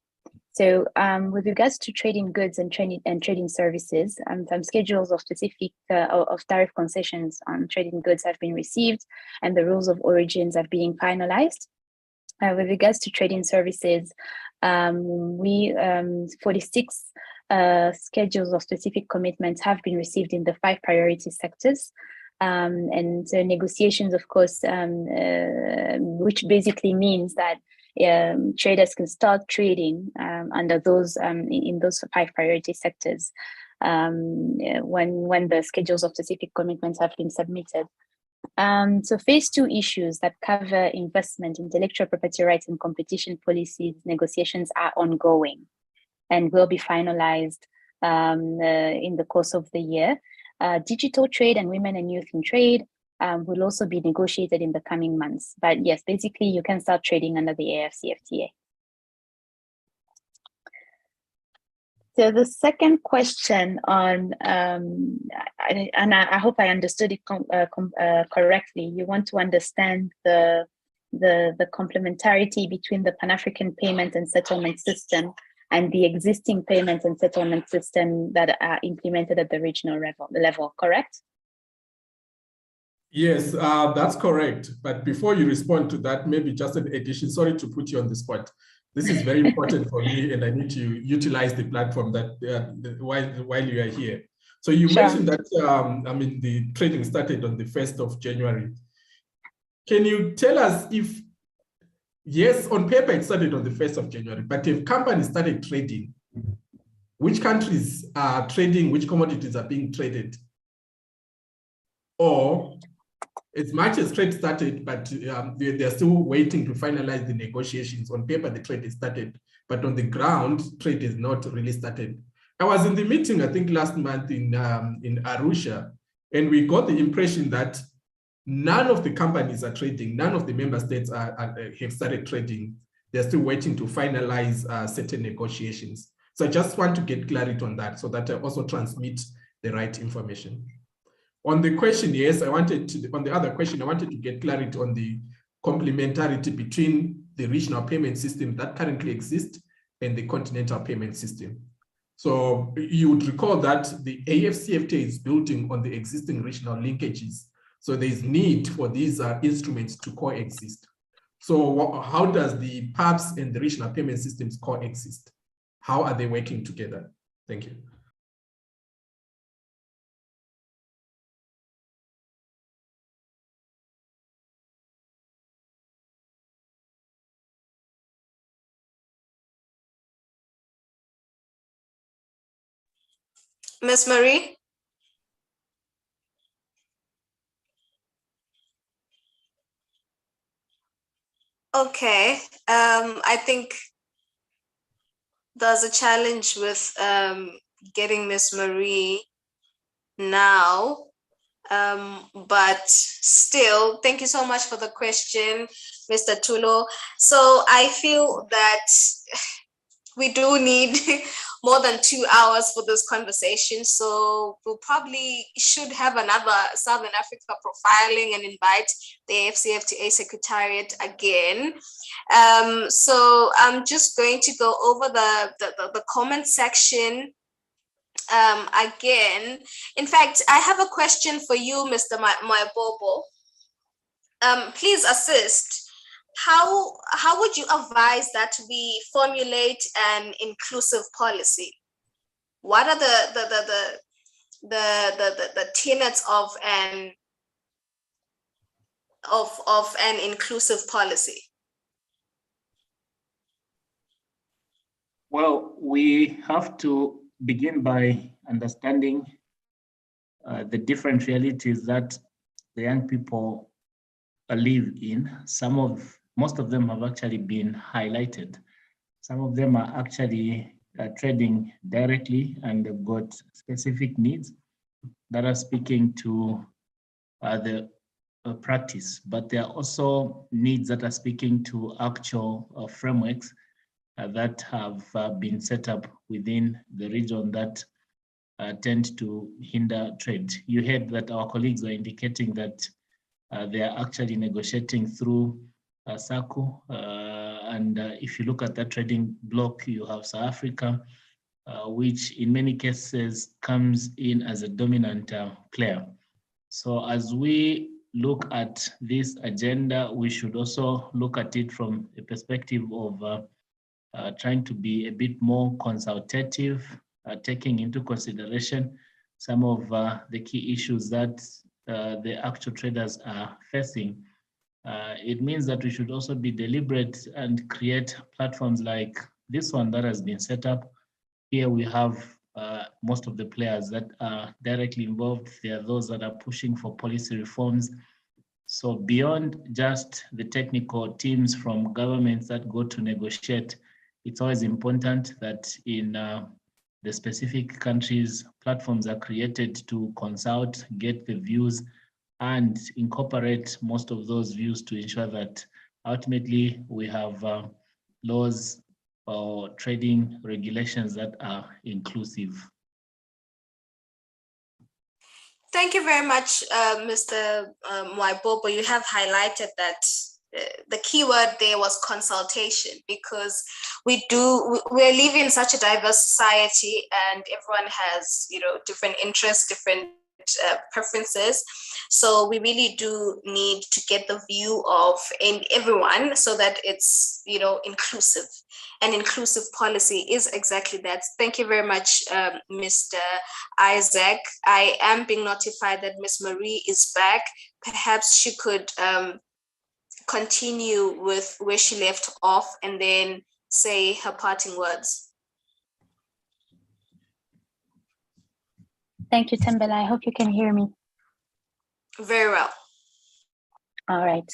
So with regards to trading goods and trading services, some schedules of specific of tariff concessions on trading goods have been received, and the rules of origins are being finalized. With regards to trading services, 46 schedules of specific commitments have been received in the 5 priority sectors. And so negotiations, of course, which basically means that traders can start trading under those in those 5 priority sectors when the schedules of specific commitments have been submitted. So phase 2 issues that cover investment, intellectual property rights, and competition policies negotiations are ongoing and will be finalized in the course of the year. Digital trade and women and youth in trade will also be negotiated in the coming months. But yes, basically you can start trading under the AfCFTA. So the second question on, and I hope I understood it correctly, you want to understand the complementarity between the Pan-African payment and settlement system and the existing payment and settlement system that are implemented at the regional level, correct? Yes, that's correct. But before you respond to that, maybe just an addition. Sorry to put you on the spot. This is very important for me, and I need to utilize the platform that while you are here. So you mentioned that the trading started on the 1st of January. Can you tell us if, yes, on paper it started on the 1st of January, but if companies started trading, which countries are trading, which commodities are being traded? Or as much as trade started, but they're still waiting to finalize the negotiations. On paper, the trade is started, but on the ground, trade is not really started. I was in the meeting, I think last month in Arusha, and we got the impression that none of the companies are trading, none of the member states have started trading. They're still waiting to finalize certain negotiations. So I just want to get clarity on that so that I also transmit the right information. On the question, yes, on the other question, I wanted to get clarity on the complementarity between the regional payment system that currently exists and the continental payment system. So you would recall that the AfCFTA is building on the existing regional linkages. So there's need for these instruments to coexist. So how does the PAPS and the regional payment systems coexist? How are they working together? Thank you. Ms. Marie? Okay, I think there's a challenge with getting Ms. Marie now, but still, thank you so much for the question, Mr. Tulo. So I feel that we do need more than 2 hours for this conversation. So we'll probably should have another Southern Africa profiling and invite the AfCFTA Secretariat again. So I'm just going to go over the comment section again. In fact, I have a question for you, Mr. Moyabobo. Please assist. How would you advise that we formulate an inclusive policy? What are the tenets of an inclusive policy? Well, we have to begin by understanding the different realities that the young people live in. Most of them have actually been highlighted. Some of them are actually trading directly and they've got specific needs that are speaking to the practice, but there are also needs that are speaking to actual frameworks that have been set up within the region that tend to hinder trade. You heard that our colleagues were indicating that they are actually negotiating through SACU, and if you look at that trading bloc, you have South Africa, which in many cases comes in as a dominant player. So as we look at this agenda, we should also look at it from a perspective of trying to be a bit more consultative, taking into consideration some of the key issues that the actual traders are facing. It means that we should also be deliberate and create platforms like this one that has been set up. Here we have most of the players that are directly involved. There are those that are pushing for policy reforms. So beyond just the technical teams from governments that go to negotiate, it's always important that in the specific countries, platforms are created to consult, get the views, and incorporate most of those views to ensure that ultimately we have laws or trading regulations that are inclusive. Thank you very much, Mr. Moyabobo. You have highlighted that the key word there was consultation, because we're living in such a diverse society and everyone has, different interests, different preferences. So we really do need to get the view of everyone so that it's, inclusive. And inclusive policy is exactly that. Thank you very much, Mr. Isaac. I am being notified that Ms. Marie is back. Perhaps she could continue with where she left off and then say her parting words. Thank you, Tembela. I hope you can hear me. Very well. All right.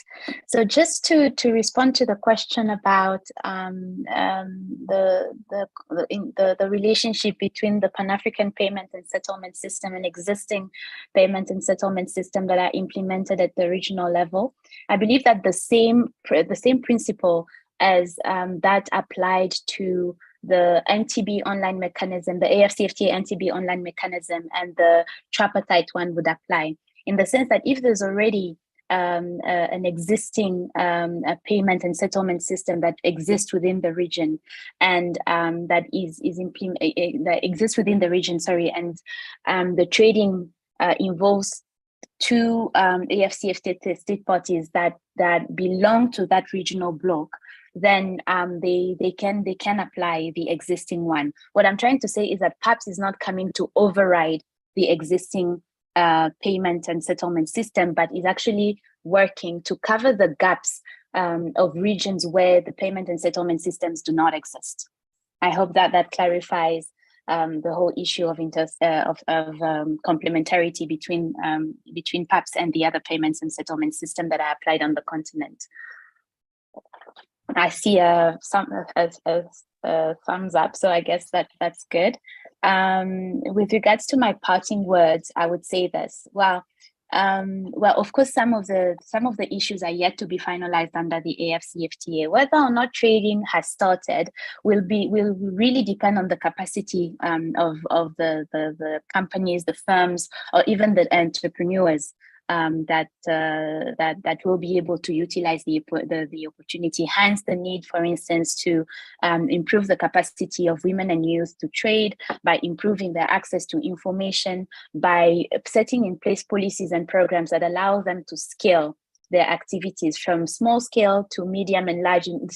So just to respond to the question about the relationship between the Pan-African payment and settlement system and existing payment and settlement system that are implemented at the regional level, I believe that the same principle as that applied to the NTB online mechanism, the AfCFTA NTB online mechanism, and the tripartite one would apply, in the sense that if there's already an existing payment and settlement system that exists within the region, and that exists within the region, and the trading involves two AfCFTA state parties that belong to that regional bloc, then they can apply the existing one. What I'm trying to say is that PAPS is not coming to override the existing payment and settlement system, but is actually working to cover the gaps of regions where the payment and settlement systems do not exist. I hope that clarifies the whole issue of complementarity between PAPS and the other payments and settlement system that are applied on the continent. I see a thumbs up, so I guess that's good. With regards to my parting words, I would say this. Well, of course, some of the issues are yet to be finalized under the AfCFTA. Whether or not trading has started will really depend on the capacity of the companies, the firms, or even the entrepreneurs that will be able to utilize the opportunity. Hence the need, for instance, to improve the capacity of women and youth to trade by improving their access to information, by setting in place policies and programs that allow them to scale their activities from small scale to medium and large, in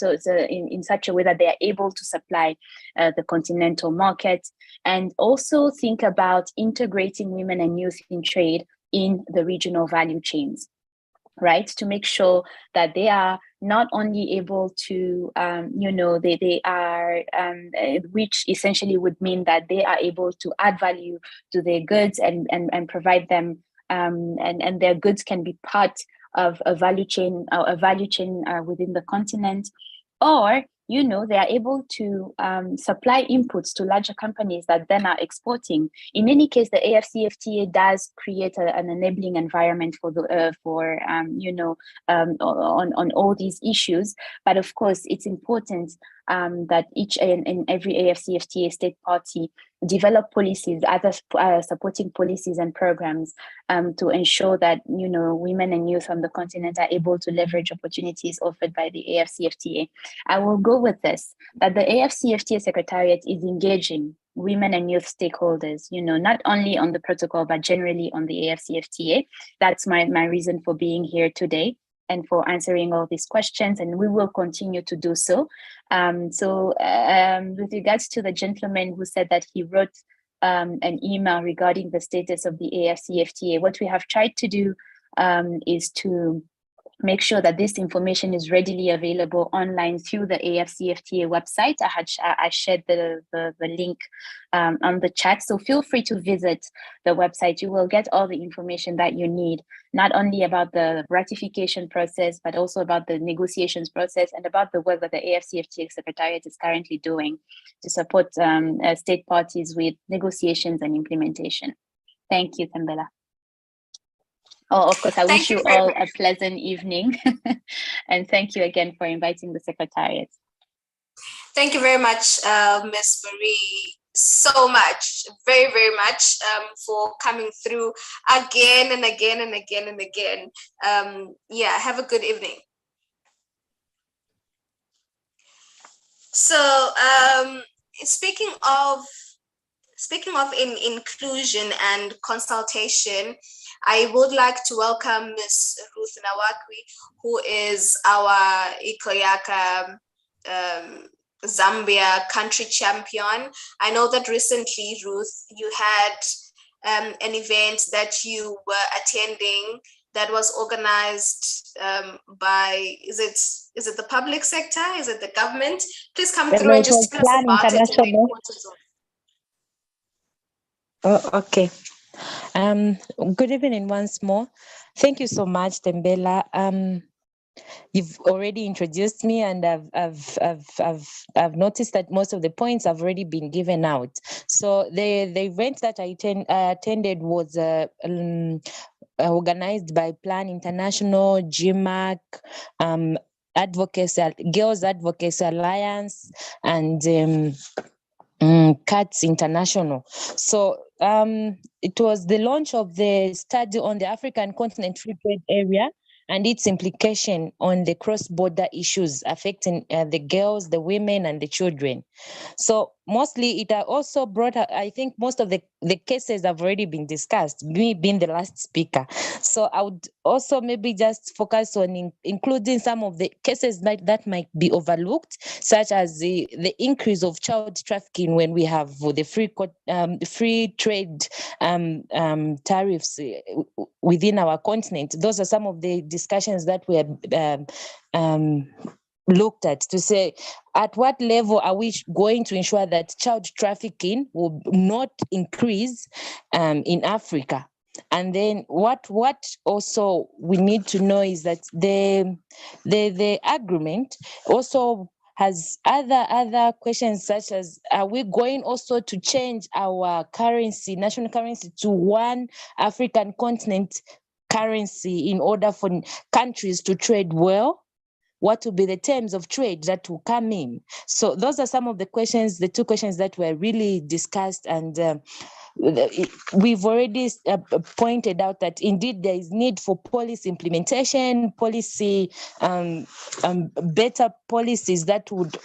such a way that they are able to supply the continental market, and also think about integrating women and youth in trade in the regional value chains, right? To make sure that they are not only able to, they are, which essentially would mean that they are able to add value to their goods and provide them, and their goods can be part of a value chain within the continent, or they are able to supply inputs to larger companies that then are exporting. In any case, the AfCFTA does create an enabling environment on all these issues. But of course, it's important that each and every AfCFTA state party develop policies, other supporting policies and programs to ensure that women and youth on the continent are able to leverage opportunities offered by the AfCFTA. I will go with this, that the AfCFTA Secretariat is engaging women and youth stakeholders, not only on the protocol, but generally on the AfCFTA. That's my reason for being here today and for answering all these questions, and we will continue to do so. With regards to the gentleman who said that he wrote an email regarding the status of the AfCFTA, what we have tried to do is to make sure that this information is readily available online through the AfCFTA website. I shared the link on the chat, so feel free to visit the website. You will get all the information that you need, not only about the ratification process, but also about the negotiations process and about the work that the AfCFTA Secretariat is currently doing to support state parties with negotiations and implementation. Thank you, Tembela. Oh, of course, I wish you all a pleasant evening. And thank you again for inviting the Secretariat. Thank you very much, Ms. Marie, so much, very, very much for coming through again and again and again and again. Have a good evening. So speaking of speaking of inclusion and consultation, I would like to welcome Ms. Ruth Nawakwi, who is our Ikoyaka Zambia country champion. I know that recently, Ruth, you had an event that you were attending that was organized by, is it the public sector? Is it the government? Please come through and just tell us about it and the importance of it. Oh, okay. Good evening once more. Thank you so much, Tembela. You've already introduced me, and I've noticed that most of the points have already been given out. So the event that I attended was organized by Plan International, GMAC, Girls Advocacy Alliance, and CATS International. So it was the launch of the study on the African continent free trade area and its implication on the cross-border issues affecting the girls, the women, and the children. So mostly it also brought, I think most of the cases have already been discussed, me being the last speaker. So I would also maybe just focus on including some of the cases that might be overlooked, such as the increase of child trafficking when we have the free trade tariffs within our continent. Those are some of the discussions that we have looked at to say at what level are we going to ensure that child trafficking will not increase in Africa. And then what also we need to know is that the agreement also has other questions, such as, are we going also to change our currency, national currency, to one African continent currency in order for countries to trade well? What will be the terms of trade that will come in? So those are some of the questions, the two questions that were really discussed, and we've already pointed out that indeed there is need for policy implementation, policy, better policies that would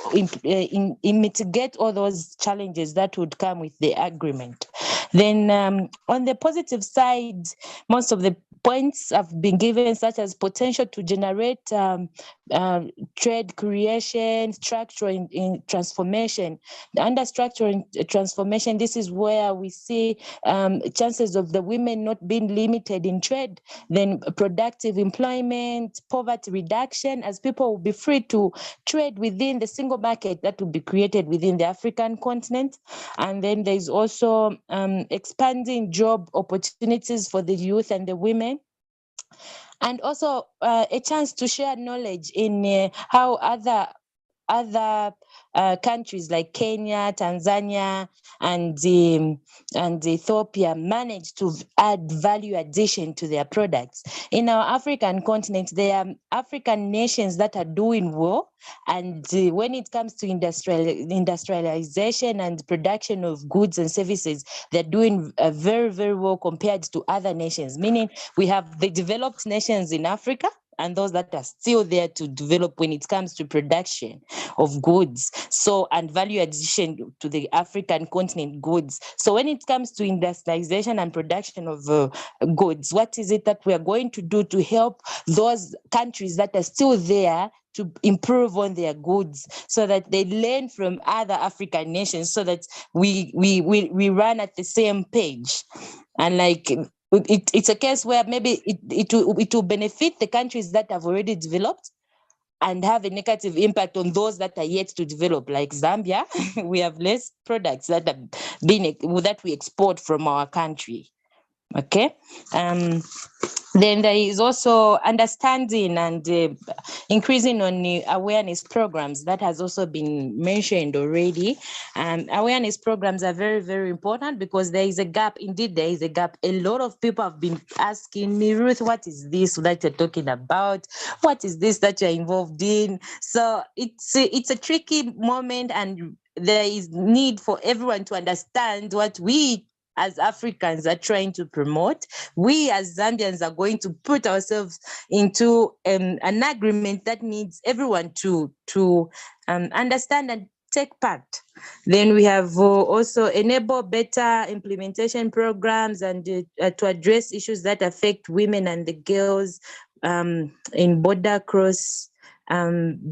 mitigate all those challenges that would come with the agreement. Then on the positive side, most of the points have been given, such as potential to generate trade creation, structure in transformation. Under structure and transformation, this is where we see chances of the women not being limited in trade, then productive employment, poverty reduction, as people will be free to trade within the single market that will be created within the African continent. And then there's also expanding job opportunities for the youth and the women. And also a chance to share knowledge in how other countries like Kenya, Tanzania, and Ethiopia manage to add value addition to their products. In our African continent, there are African nations that are doing well, and when it comes to industrialization and production of goods and services, they're doing very, very well compared to other nations, meaning we have the developed nations in Africa and those that are still there to develop when it comes to production of goods, so, and value addition to the African continent goods. So when it comes to industrialization and production of goods, what is it that we are going to do to help those countries that are still there to improve on their goods, so that they learn from other African nations, so that we run at the same page? And like, it's a case where maybe it will benefit the countries that have already developed and have a negative impact on those that are yet to develop. Like Zambia, we have less products that we export from our country. Okay. Then there is also understanding and increasing on the awareness programs that has also been mentioned already. Awareness programs are very, very important because there is a gap. Indeed, there is a gap. A lot of people have been asking me, Ruth, what is this that you're talking about? What is this that you're involved in? So it's a tricky moment, and there is need for everyone to understand what we as Africans are trying to promote. We as Zambians are going to put ourselves into an agreement that needs everyone to understand and take part. Then we have also enable better implementation programs and to address issues that affect women and the girls in border cross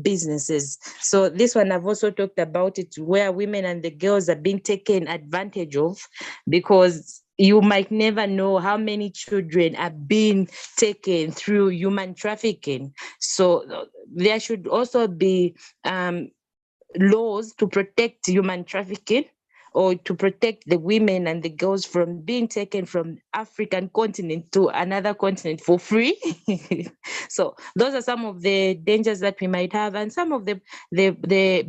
businesses. So this one I've also talked about it, where women and the girls are being taken advantage of, because you might never know how many children are being taken through human trafficking. So there should also be laws to protect human trafficking, or to protect the women and the girls from being taken from African continent to another continent for free. So those are some of the dangers that we might have, and some of the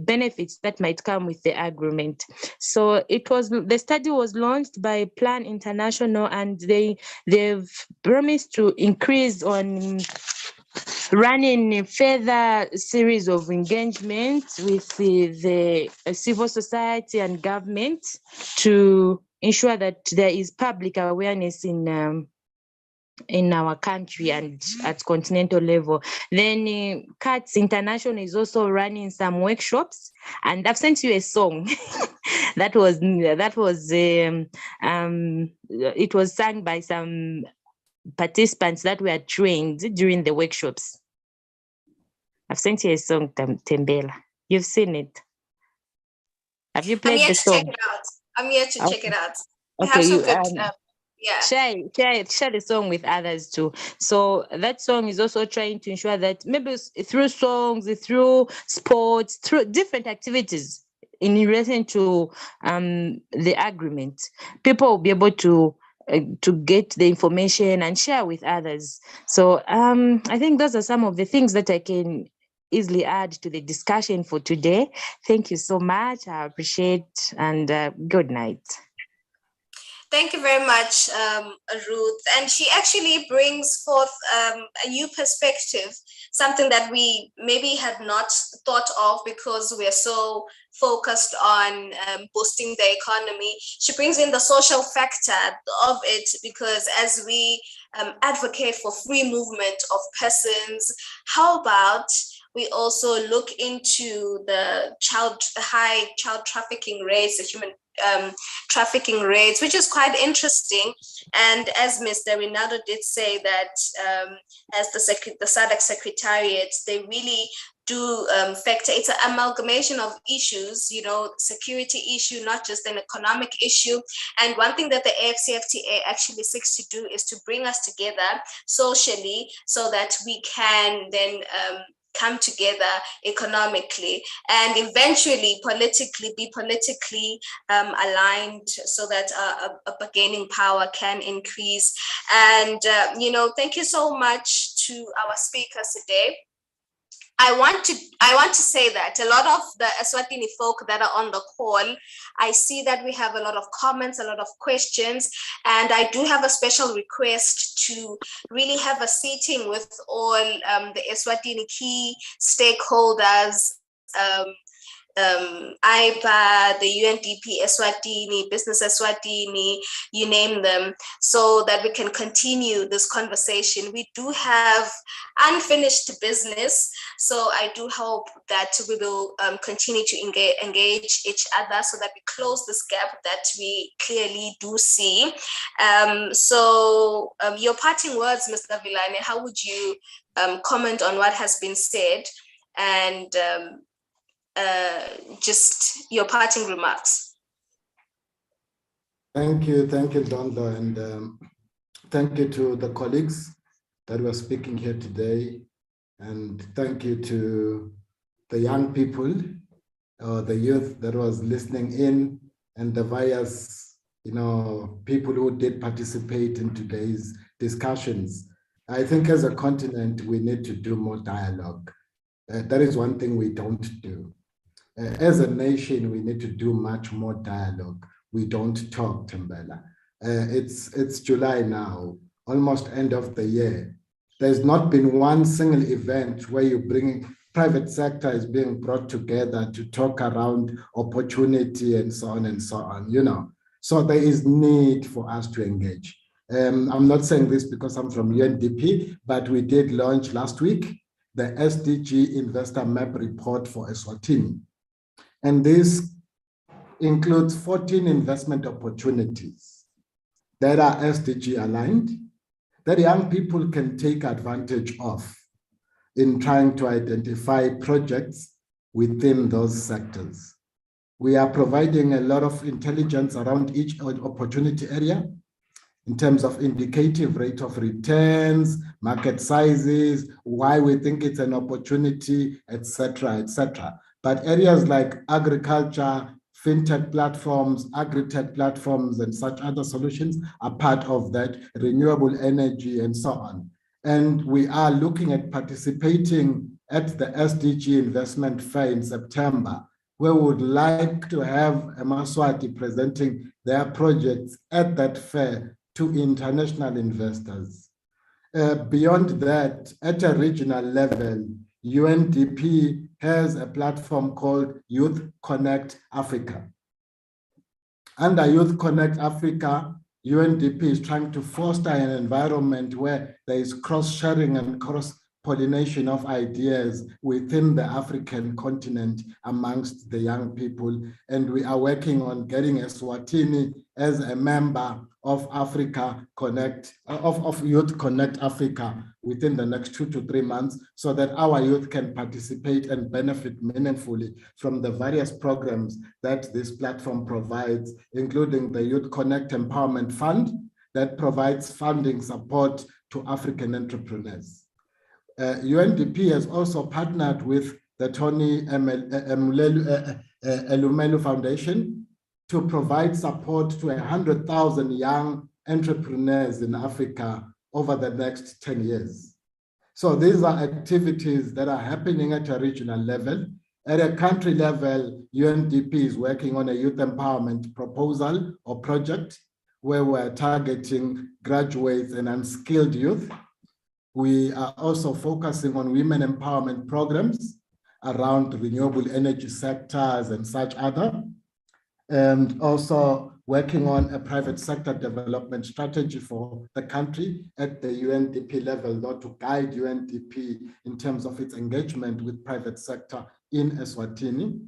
benefits that might come with the agreement. So the study was launched by Plan International, and they've promised to increase on running a further series of engagements with the civil society and government to ensure that there is public awareness in our country and at continental level. Then CATS International is also running some workshops, and I've sent you a song it was sung by some participants that were trained during the workshops. I've sent you a song, Tembela. You've seen it. Have you played the song? I'm here to check it out. Okay, Yeah. Share the song with others too. So that song is also trying to ensure that maybe through songs, through sports, through different activities in relation to the agreement, people will be able to get the information and share with others. So I think those are some of the things that I can easily add to the discussion for today. Thank you so much. I appreciate, and good night. Thank you very much, Ruth. And she actually brings forth a new perspective, something that we maybe had not thought of because we're so focused on boosting the economy. She brings in the social factor of it, because as we advocate for free movement of persons, how about we also look into the high child trafficking rates, the human trafficking rates, which is quite interesting. And as Mr. Rinaldo did say that as the SADC Secretariat, they really do factor, it's an amalgamation of issues, security issue, not just an economic issue. And one thing that the AfCFTA actually seeks to do is to bring us together socially so that we can then come together economically and eventually be politically aligned so that a bargaining power can increase. And, thank you so much to our speakers today. I want to say that a lot of the Eswatini folk that are on the call, I see that we have a lot of comments, a lot of questions, and I do have a special request to really have a sitting with all the Eswatini key stakeholders, IPA, the UNDP Eswatini, Business Eswatini, you name them, so that we can continue this conversation. We do have unfinished business, so I do hope that we will continue to engage each other so that we close this gap that we clearly do see. So your parting words, Mr. Villani, how would you comment on what has been said, and just your parting remarks? Thank you, Dondo, and thank you to the colleagues that were speaking here today, and thank you to the young people, the youth that was listening in, and the various, people who did participate in today's discussions. I think as a continent, we need to do more dialogue. That is one thing we don't do. As a nation, we need to do much more dialogue. We don't talk, Tembela. It's July now, almost end of the year. There's not been one single event where you bring private sector is being brought together to talk around opportunity and so on and so on, So there is need for us to engage. I'm not saying this because I'm from UNDP, but we did launch last week the SDG Investor Map Report for Eswatini. And this includes 14 investment opportunities that are SDG aligned, that young people can take advantage of in trying to identify projects within those sectors. We are providing a lot of intelligence around each opportunity area in terms of indicative rate of returns, market sizes, why we think it's an opportunity, etc., etc. But areas like agriculture, fintech platforms, agri-tech platforms, and such other solutions are part of that, renewable energy and so on. And we are looking at participating at the SDG Investment Fair in September, where we would like to have Eswatini presenting their projects at that fair to international investors. Beyond that, at a regional level, UNDP has a platform called Youth Connect Africa. Under Youth Connect Africa, UNDP is trying to foster an environment where there is cross-sharing and cross-pollination of ideas within the African continent amongst the young people. And we are working on getting Eswatini as a member of Africa Connect, of Youth Connect Africa within the next 2 to 3 months, so that our youth can participate and benefit meaningfully from the various programs that this platform provides, including the Youth Connect Empowerment Fund that provides funding support to African entrepreneurs. UNDP has also partnered with the Tony Elumelu Foundation to provide support to 100,000 young entrepreneurs in Africa over the next 10 years. So these are activities that are happening at a regional level. At a country level, UNDP is working on a youth empowerment proposal or project where we're targeting graduates and unskilled youth. We are also focusing on women empowerment programs around renewable energy sectors and such other, and also working on a private sector development strategy for the country at the UNDP level, not to guide UNDP in terms of its engagement with private sector in Eswatini,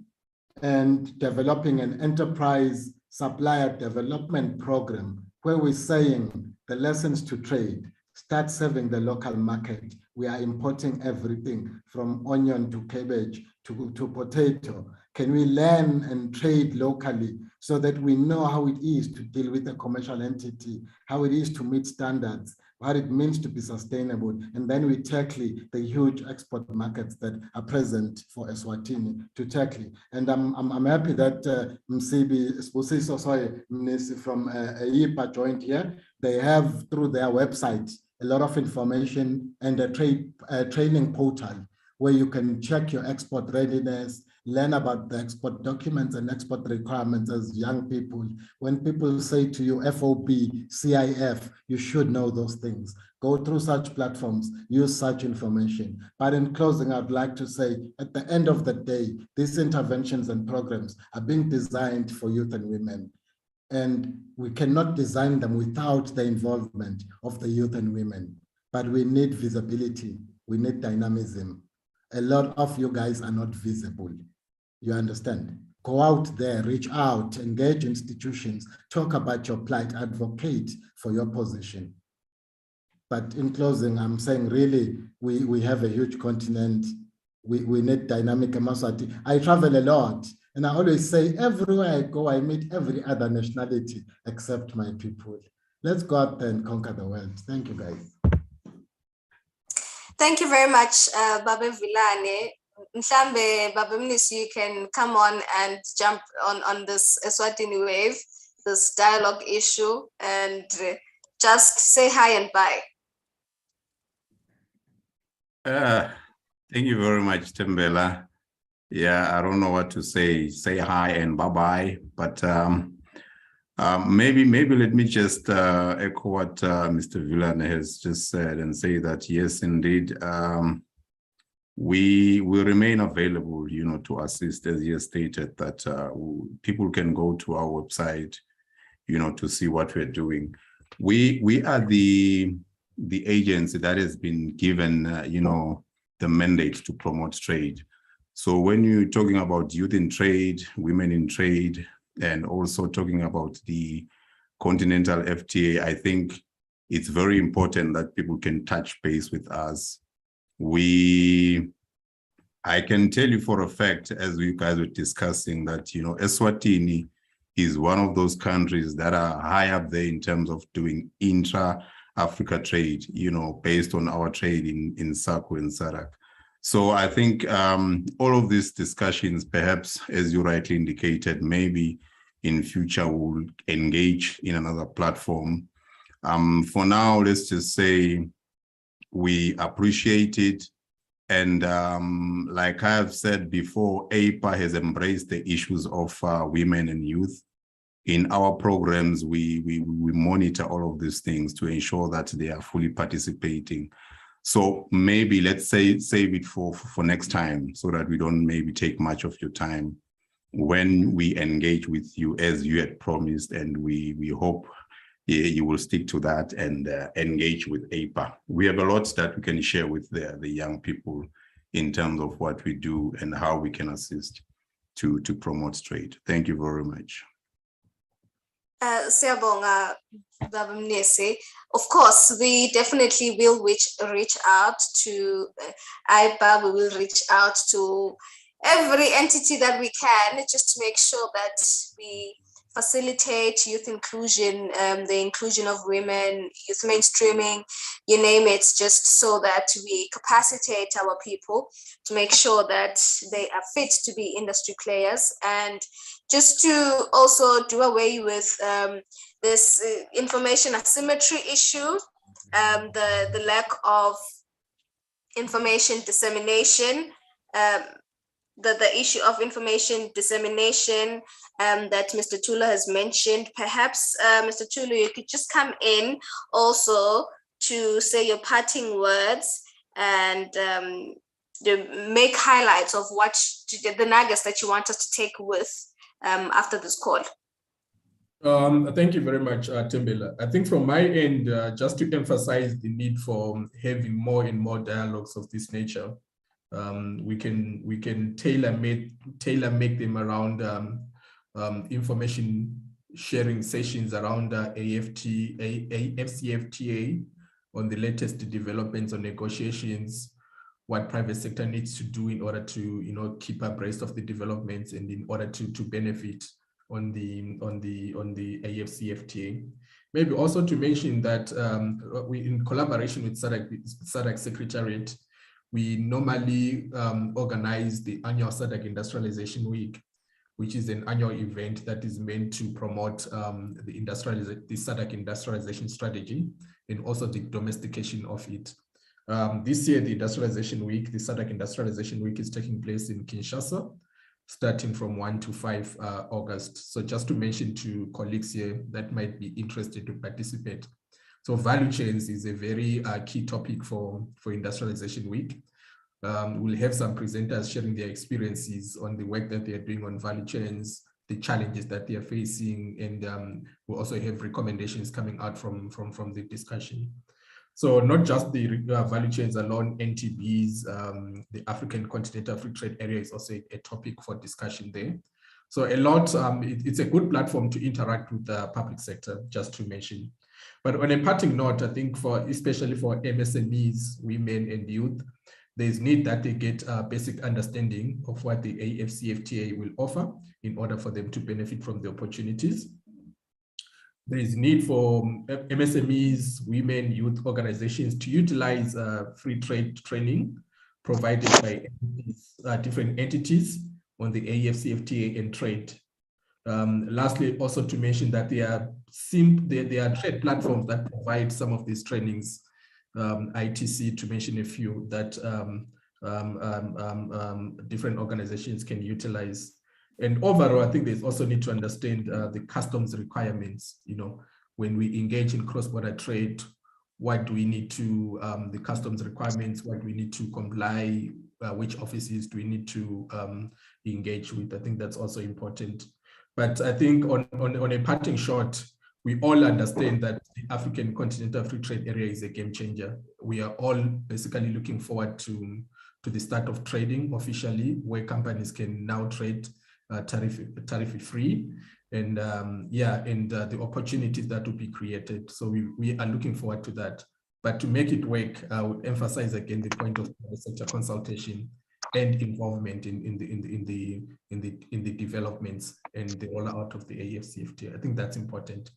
and developing an enterprise supplier development program where we're saying the lessons to trade, start serving the local market. We are importing everything from onion to cabbage to potato. Can we learn and trade locally so that we know how it is to deal with a commercial entity, how it is to meet standards, what it means to be sustainable, and then we tackle the huge export markets that are present for Eswatini to tackle. And I'm happy that Msibi Mnisi from IPA joined here. They have, through their website, a lot of information and a training portal where you can check your export readiness, learn about the export documents and export requirements as young people. When people say to you FOB, CIF, you should know those things. Go through such platforms, use such information. But in closing, I'd like to say, at the end of the day, these interventions and programs are being designed for youth and women. And we cannot design them without the involvement of the youth and women. But we need visibility, we need dynamism. A lot of you guys are not visible. You understand? Go out there, reach out, engage institutions, talk about your plight, advocate for your position. But in closing, I'm saying really, we have a huge continent. We need dynamic Eswatini. I travel a lot, and I always say, everywhere I go, I meet every other nationality except my people. Let's go out there and conquer the world. Thank you, guys. Thank you very much, Babe Vilane. Mhlambe, Babe Mnisi, you can come on and jump on this Eswatini wave, this dialogue issue, and just say hi and bye. Thank you very much, Tembela. Yeah, I don't know what to say. Say hi and bye-bye, but maybe let me just echo what Mr. Vilane has just said and say that yes, indeed, we will remain available, to assist, as he has stated, that people can go to our website, to see what we're doing. We are the agency that has been given, the mandate to promote trade. So when you're talking about youth in trade, women in trade, and also talking about the Continental FTA, I think it's very important that people can touch base with us. I can tell you for a fact, as we guys were discussing, that, Eswatini is one of those countries that are high up there in terms of doing intra-Africa trade, based on our trade in SACU and SADC. So I think all of these discussions, perhaps, as you rightly indicated, maybe in future we'll engage in another platform. For now, let's just say we appreciate it. And like I have said before, APA has embraced the issues of women and youth. In our programs, we monitor all of these things to ensure that they are fully participating. So maybe let's save it for next time, so that we don't maybe take much of your time when we engage with you as you had promised. And we hope you will stick to that and engage with APA. We have a lot that we can share with the young people in terms of what we do and how we can assist to promote trade. Thank you very much. Siyabonga, Baba Mnisi. Of course, we definitely will reach out to IPA. We will reach out to every entity that we can, just to make sure that we facilitate youth inclusion, the inclusion of women, youth mainstreaming, you name it, just so that we capacitate our people to make sure that they are fit to be industry players, and just to also do away with this information asymmetry issue, the lack of information dissemination, the issue of information dissemination that Mr. Tula has mentioned. Perhaps, Mr. Tula, you could just come in also to say your parting words and make highlights of what the nuggets that you want us to take with after this call. Thank you very much, Tembela. I think from my end, just to emphasize the need for having more and more dialogues of this nature. We can tailor make them around information sharing sessions around AfCFTA on the latest developments on negotiations, what private sector needs to do in order to keep abreast of the developments and in order to benefit on the AfCFTA. Maybe also to mention that we, in collaboration with SADC Secretariat, we normally organize the annual SADC Industrialization Week, which is an annual event that is meant to promote the SADC industrialization strategy and also the domestication of it. This year, the Industrialization Week, the SADC Industrialization Week, is taking place in Kinshasa, starting from 1 to 5 August. So just to mention to colleagues here that might be interested to participate. So value chains is a very key topic for Industrialization Week. We'll have some presenters sharing their experiences on the work that they are doing on value chains, the challenges that they are facing, and we'll also have recommendations coming out from the discussion. So not just the value chains alone, NTBs, the African Continental Free Trade Area is also a topic for discussion there. So a lot, it's a good platform to interact with the public sector, just to mention. But on a parting note, I think especially for MSMEs, women and youth, there's need that they get a basic understanding of what the AfCFTA will offer in order for them to benefit from the opportunities. There is need for MSMEs, women, youth organizations to utilize free trade training provided by different entities on the AfCFTA and trade. Lastly, also to mention that there are trade platforms that provide some of these trainings, ITC to mention a few, that different organizations can utilize. And overall, I think there's also need to understand the customs requirements. When we engage in cross-border trade, what do we need to, the customs requirements, what do we need to comply, which offices do we need to engage with? I think that's also important. But I think on a parting shot, we all understand that the African Continental Free Trade Area is a game changer. We are all basically looking forward to the start of trading officially, where companies can now trade tariff-free, and the opportunities that will be created. So we are looking forward to that. But to make it work, I would emphasize again the point of the sector consultation and involvement in the developments and the rollout of the AfCFTA. I think that's important.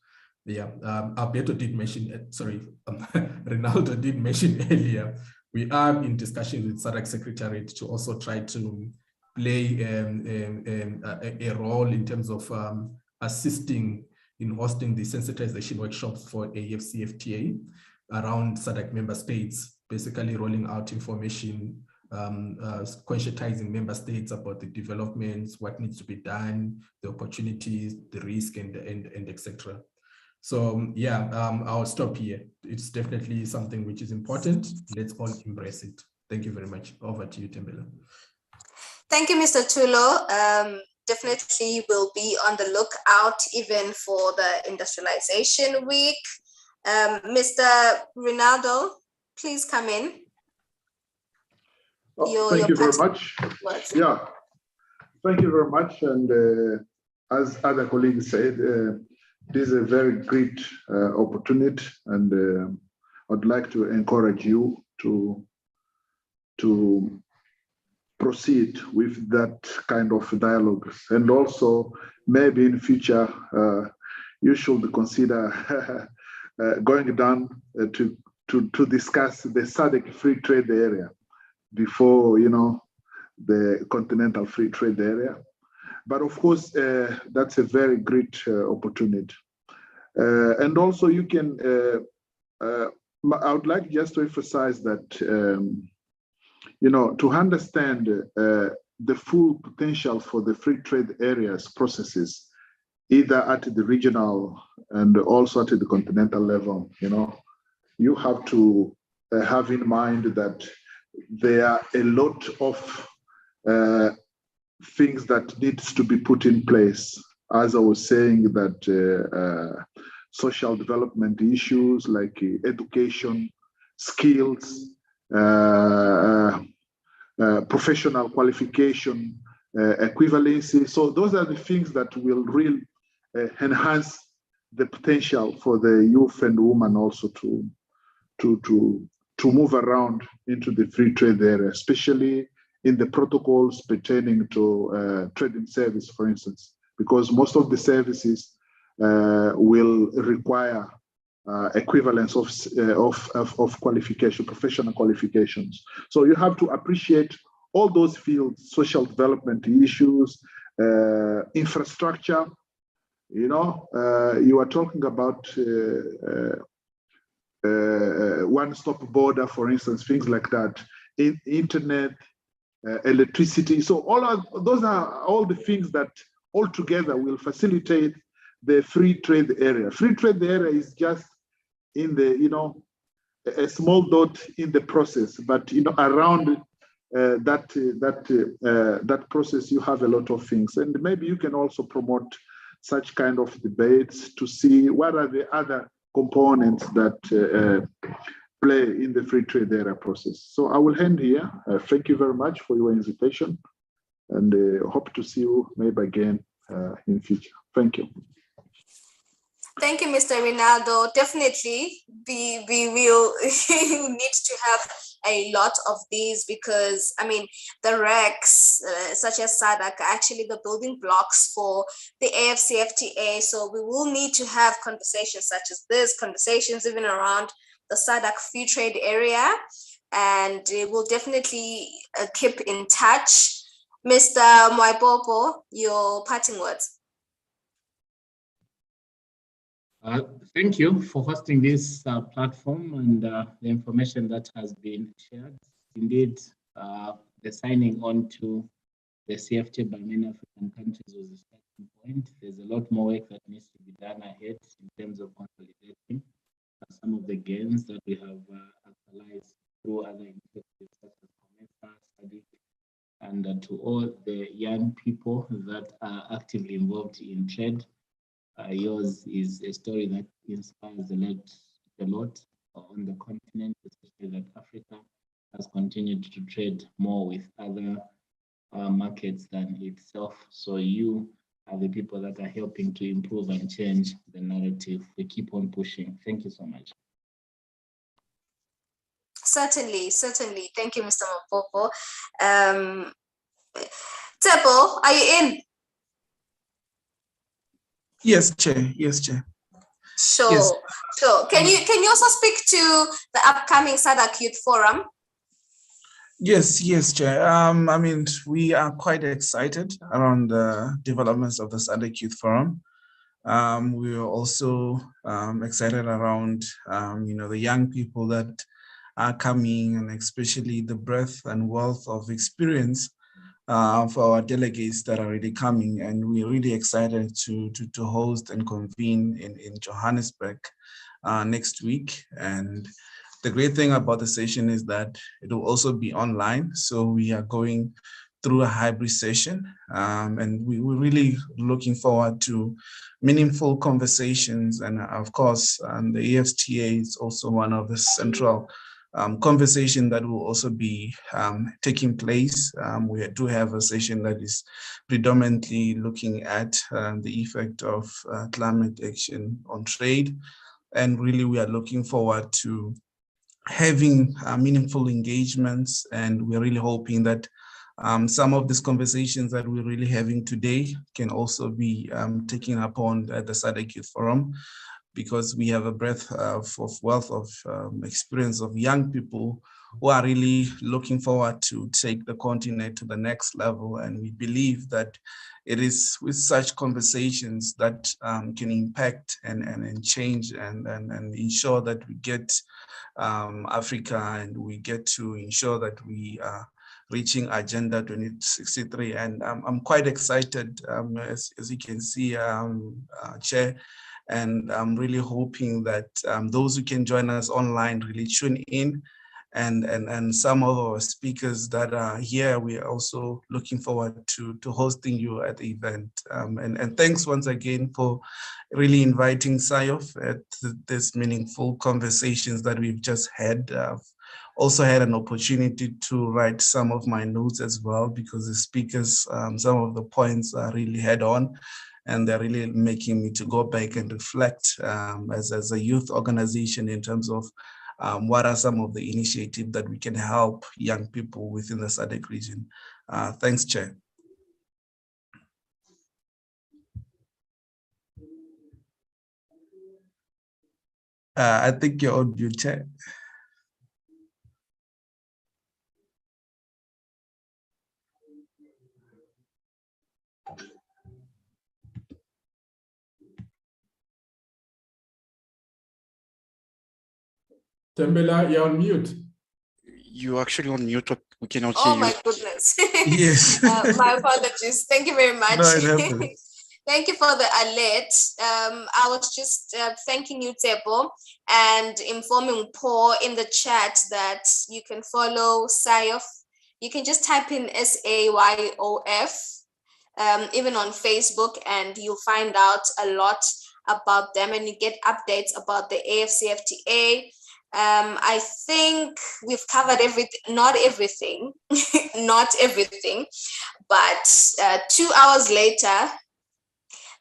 Yeah, Alberto did mention, Ronaldo did mention earlier, we are in discussion with SADC Secretariat to also try to play a role in terms of assisting in hosting the sensitization workshops for AfCFTA around SADC member states, basically rolling out information, conscientizing member states about the developments, what needs to be done, the opportunities, the risk, and etc. So yeah, I'll stop here. It's definitely something which is important. Let's all embrace it. Thank you very much. Over to you, Tembela. Thank you, Mr. Tulo. Definitely will be on the lookout even for the industrialization week. Mr. Ronaldo, please come in. Thank you very much. Yeah, thank you very much. And as other colleagues said, this is a very great opportunity, and I'd like to encourage you to proceed with that kind of dialogue. And also, maybe in future, you should consider going down to discuss the SADC free trade area before, the Continental free trade area. But of course, that's a very great opportunity. And also you can, I would like just to emphasize that, to understand the full potential for the free trade areas processes, either at the regional and also at the continental level, you have to have in mind that there are a lot of things that needs to be put in place. As I was saying, that social development issues like education, skills, professional qualification, equivalency. So those are the things that will really enhance the potential for the youth and women also to move around into the free trade area, especially in the protocols pertaining to trading service, for instance, because most of the services will require equivalence of qualification, professional qualifications. So you have to appreciate all those fields, social development issues, infrastructure. You are talking about one-stop border, for instance, things like that, internet, electricity. So those are all the things that all together will facilitate the free trade area. Free trade area is just in the, a small dot in the process, but around that process, you have a lot of things. And maybe you can also promote such kind of debates to see what are the other components that play in the free trade area process. So I will end here. Thank you very much for your invitation, and hope to see you maybe again in future. Thank you. Thank you, Mr. Ronaldo. Definitely, we will need to have a lot of these because, the RECs, such as SADC, are actually the building blocks for the AfCFTA. So we will need to have conversations such as this, conversations even around the SADC free trade area, and we'll definitely keep in touch. Mr. Mwaipopo, your parting words. Thank you for hosting this platform and the information that has been shared. Indeed, the signing on to the CFTA by many African countries was a starting point. There's a lot more work that needs to be done ahead in terms of consolidating some of the gains that we have actualized through other initiatives such as COMESA, SADC, and to all the young people that are actively involved in trade. Yours is a story that inspires a lot on the continent, especially that Africa has continued to trade more with other markets than itself. So you are the people that are helping to improve and change the narrative. We keep on pushing. Thank you so much. Certainly. Thank you, Mr. Mapopo. Tebo, are you in? Yes, Chair. Yes, Chair. Sure. Yes. Can you also speak to the upcoming SADC Youth Forum? Yes, Chair. I mean, we are quite excited around the developments of the SADC Youth Forum. We are also excited around, the young people that are coming, and especially the breadth and wealth of experience for our delegates that are already coming. And we're really excited to host and convene in Johannesburg next week. And the great thing about the session is that it will also be online. So we are going through a hybrid session, and we're really looking forward to meaningful conversations. And of course, the AfCFTA is also one of the central conversation that will also be taking place. We do have a session that is predominantly looking at the effect of climate action on trade. And really, we are looking forward to having meaningful engagements. And we're really hoping that some of these conversations that we're really having today can also be taken upon at the SADC Youth Forum, because we have a breadth of wealth of experience of young people who are really looking forward to take the continent to the next level. And we believe that it is with such conversations that can impact and change and ensure that we get Africa, and we get to ensure that we are reaching Agenda 2063. And I'm quite excited, as you can see, Chair. And I'm really hoping that those who can join us online really tune in, and some of our speakers that are here, we are also looking forward to hosting you at the event. And thanks once again for really inviting SAYOF at this meaningful conversations that we've just had. Also had an opportunity to write some of my notes as well, because the speakers, some of the points are really head on. And they're really making me to go back and reflect as a youth organization in terms of what are some of the initiatives that we can help young people within the SADC region. Thanks, Chair. I think you're on mute, Chair. Tembela, you're on mute. You're actually on mute. We cannot hear Oh you. my goodness. Yes. My apologies. Thank you very much. No, it happens. Thank you for the alert. I was just thanking you, Tebo, and informing Paul in the chat that you can follow SAYOF. You can just type in SAYOF, even on Facebook, and you'll find out a lot about them, and you get updates about the AfCFTA. I think we've covered everything, not everything, but 2 hours later,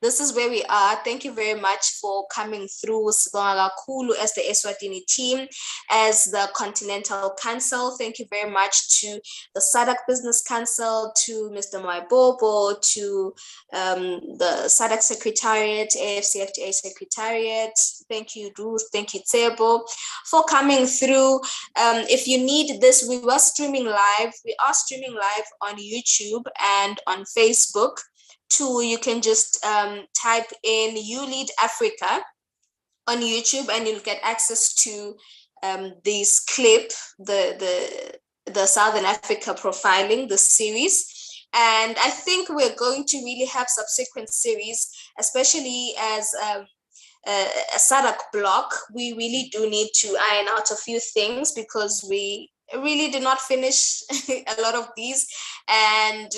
this is where we are. Thank you very much for coming through. Sibonga kakhulu as the Eswatini team, as the Continental Council. Thank you very much to the SADC Business Council, to Mr. Maibobo, to the SADC Secretariat, AfCFTA Secretariat. Thank you, Ruth. Thank you, Tebo, for coming through. If you need this, we are streaming live. We are streaming live on YouTube and on Facebook. Too, you can just type in You Lead Africa on YouTube, and you'll get access to this clip, the Southern Africa profiling, the series. And I think we're going to really have subsequent series, especially as a SADC block. We really do need to iron out a few things, because we really did not finish a lot of these. And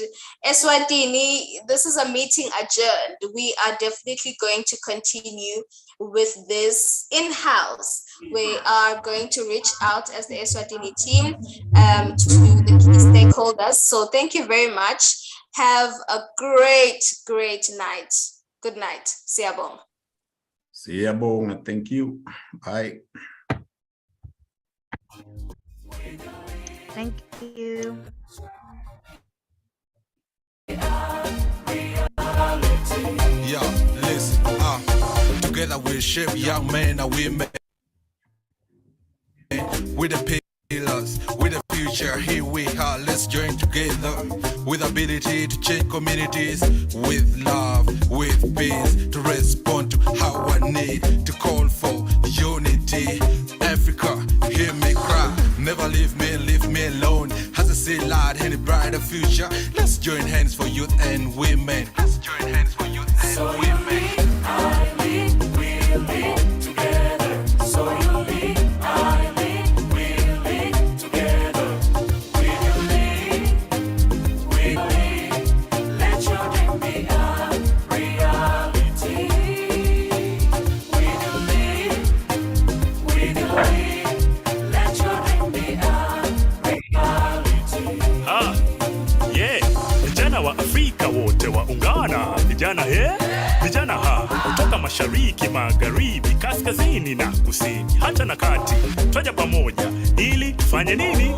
Eswatini, this is a meeting adjourned. We are definitely going to continue with this in-house. We are going to reach out as the Eswatini team to the key stakeholders. So thank you very much. Have a great night. Good night. Siyabonga. Siyabonga. Thank you. Bye. Thank you. Yeah, listen, together we shape young men and women. With the pillars, with the future, here we are, let's join together. With ability to change communities, with love, with peace, to respond to our need, to call for unity. Africa, hear me cry, never leave me alone. As I see light in a brighter future, let's join hands for youth and women. Let's join hands for youth and women. I lead, we lead together. So you lead, I lead, we lead together. We lead, let your dream be a reality. We lead, let your dream be a reality. Yeah, vijana wa Afrika wote waungana, vijana vijana kutoka mashariki, magharibi, kaskazini na kusini, hata na kati, twaja pamoja ili tufanye nini?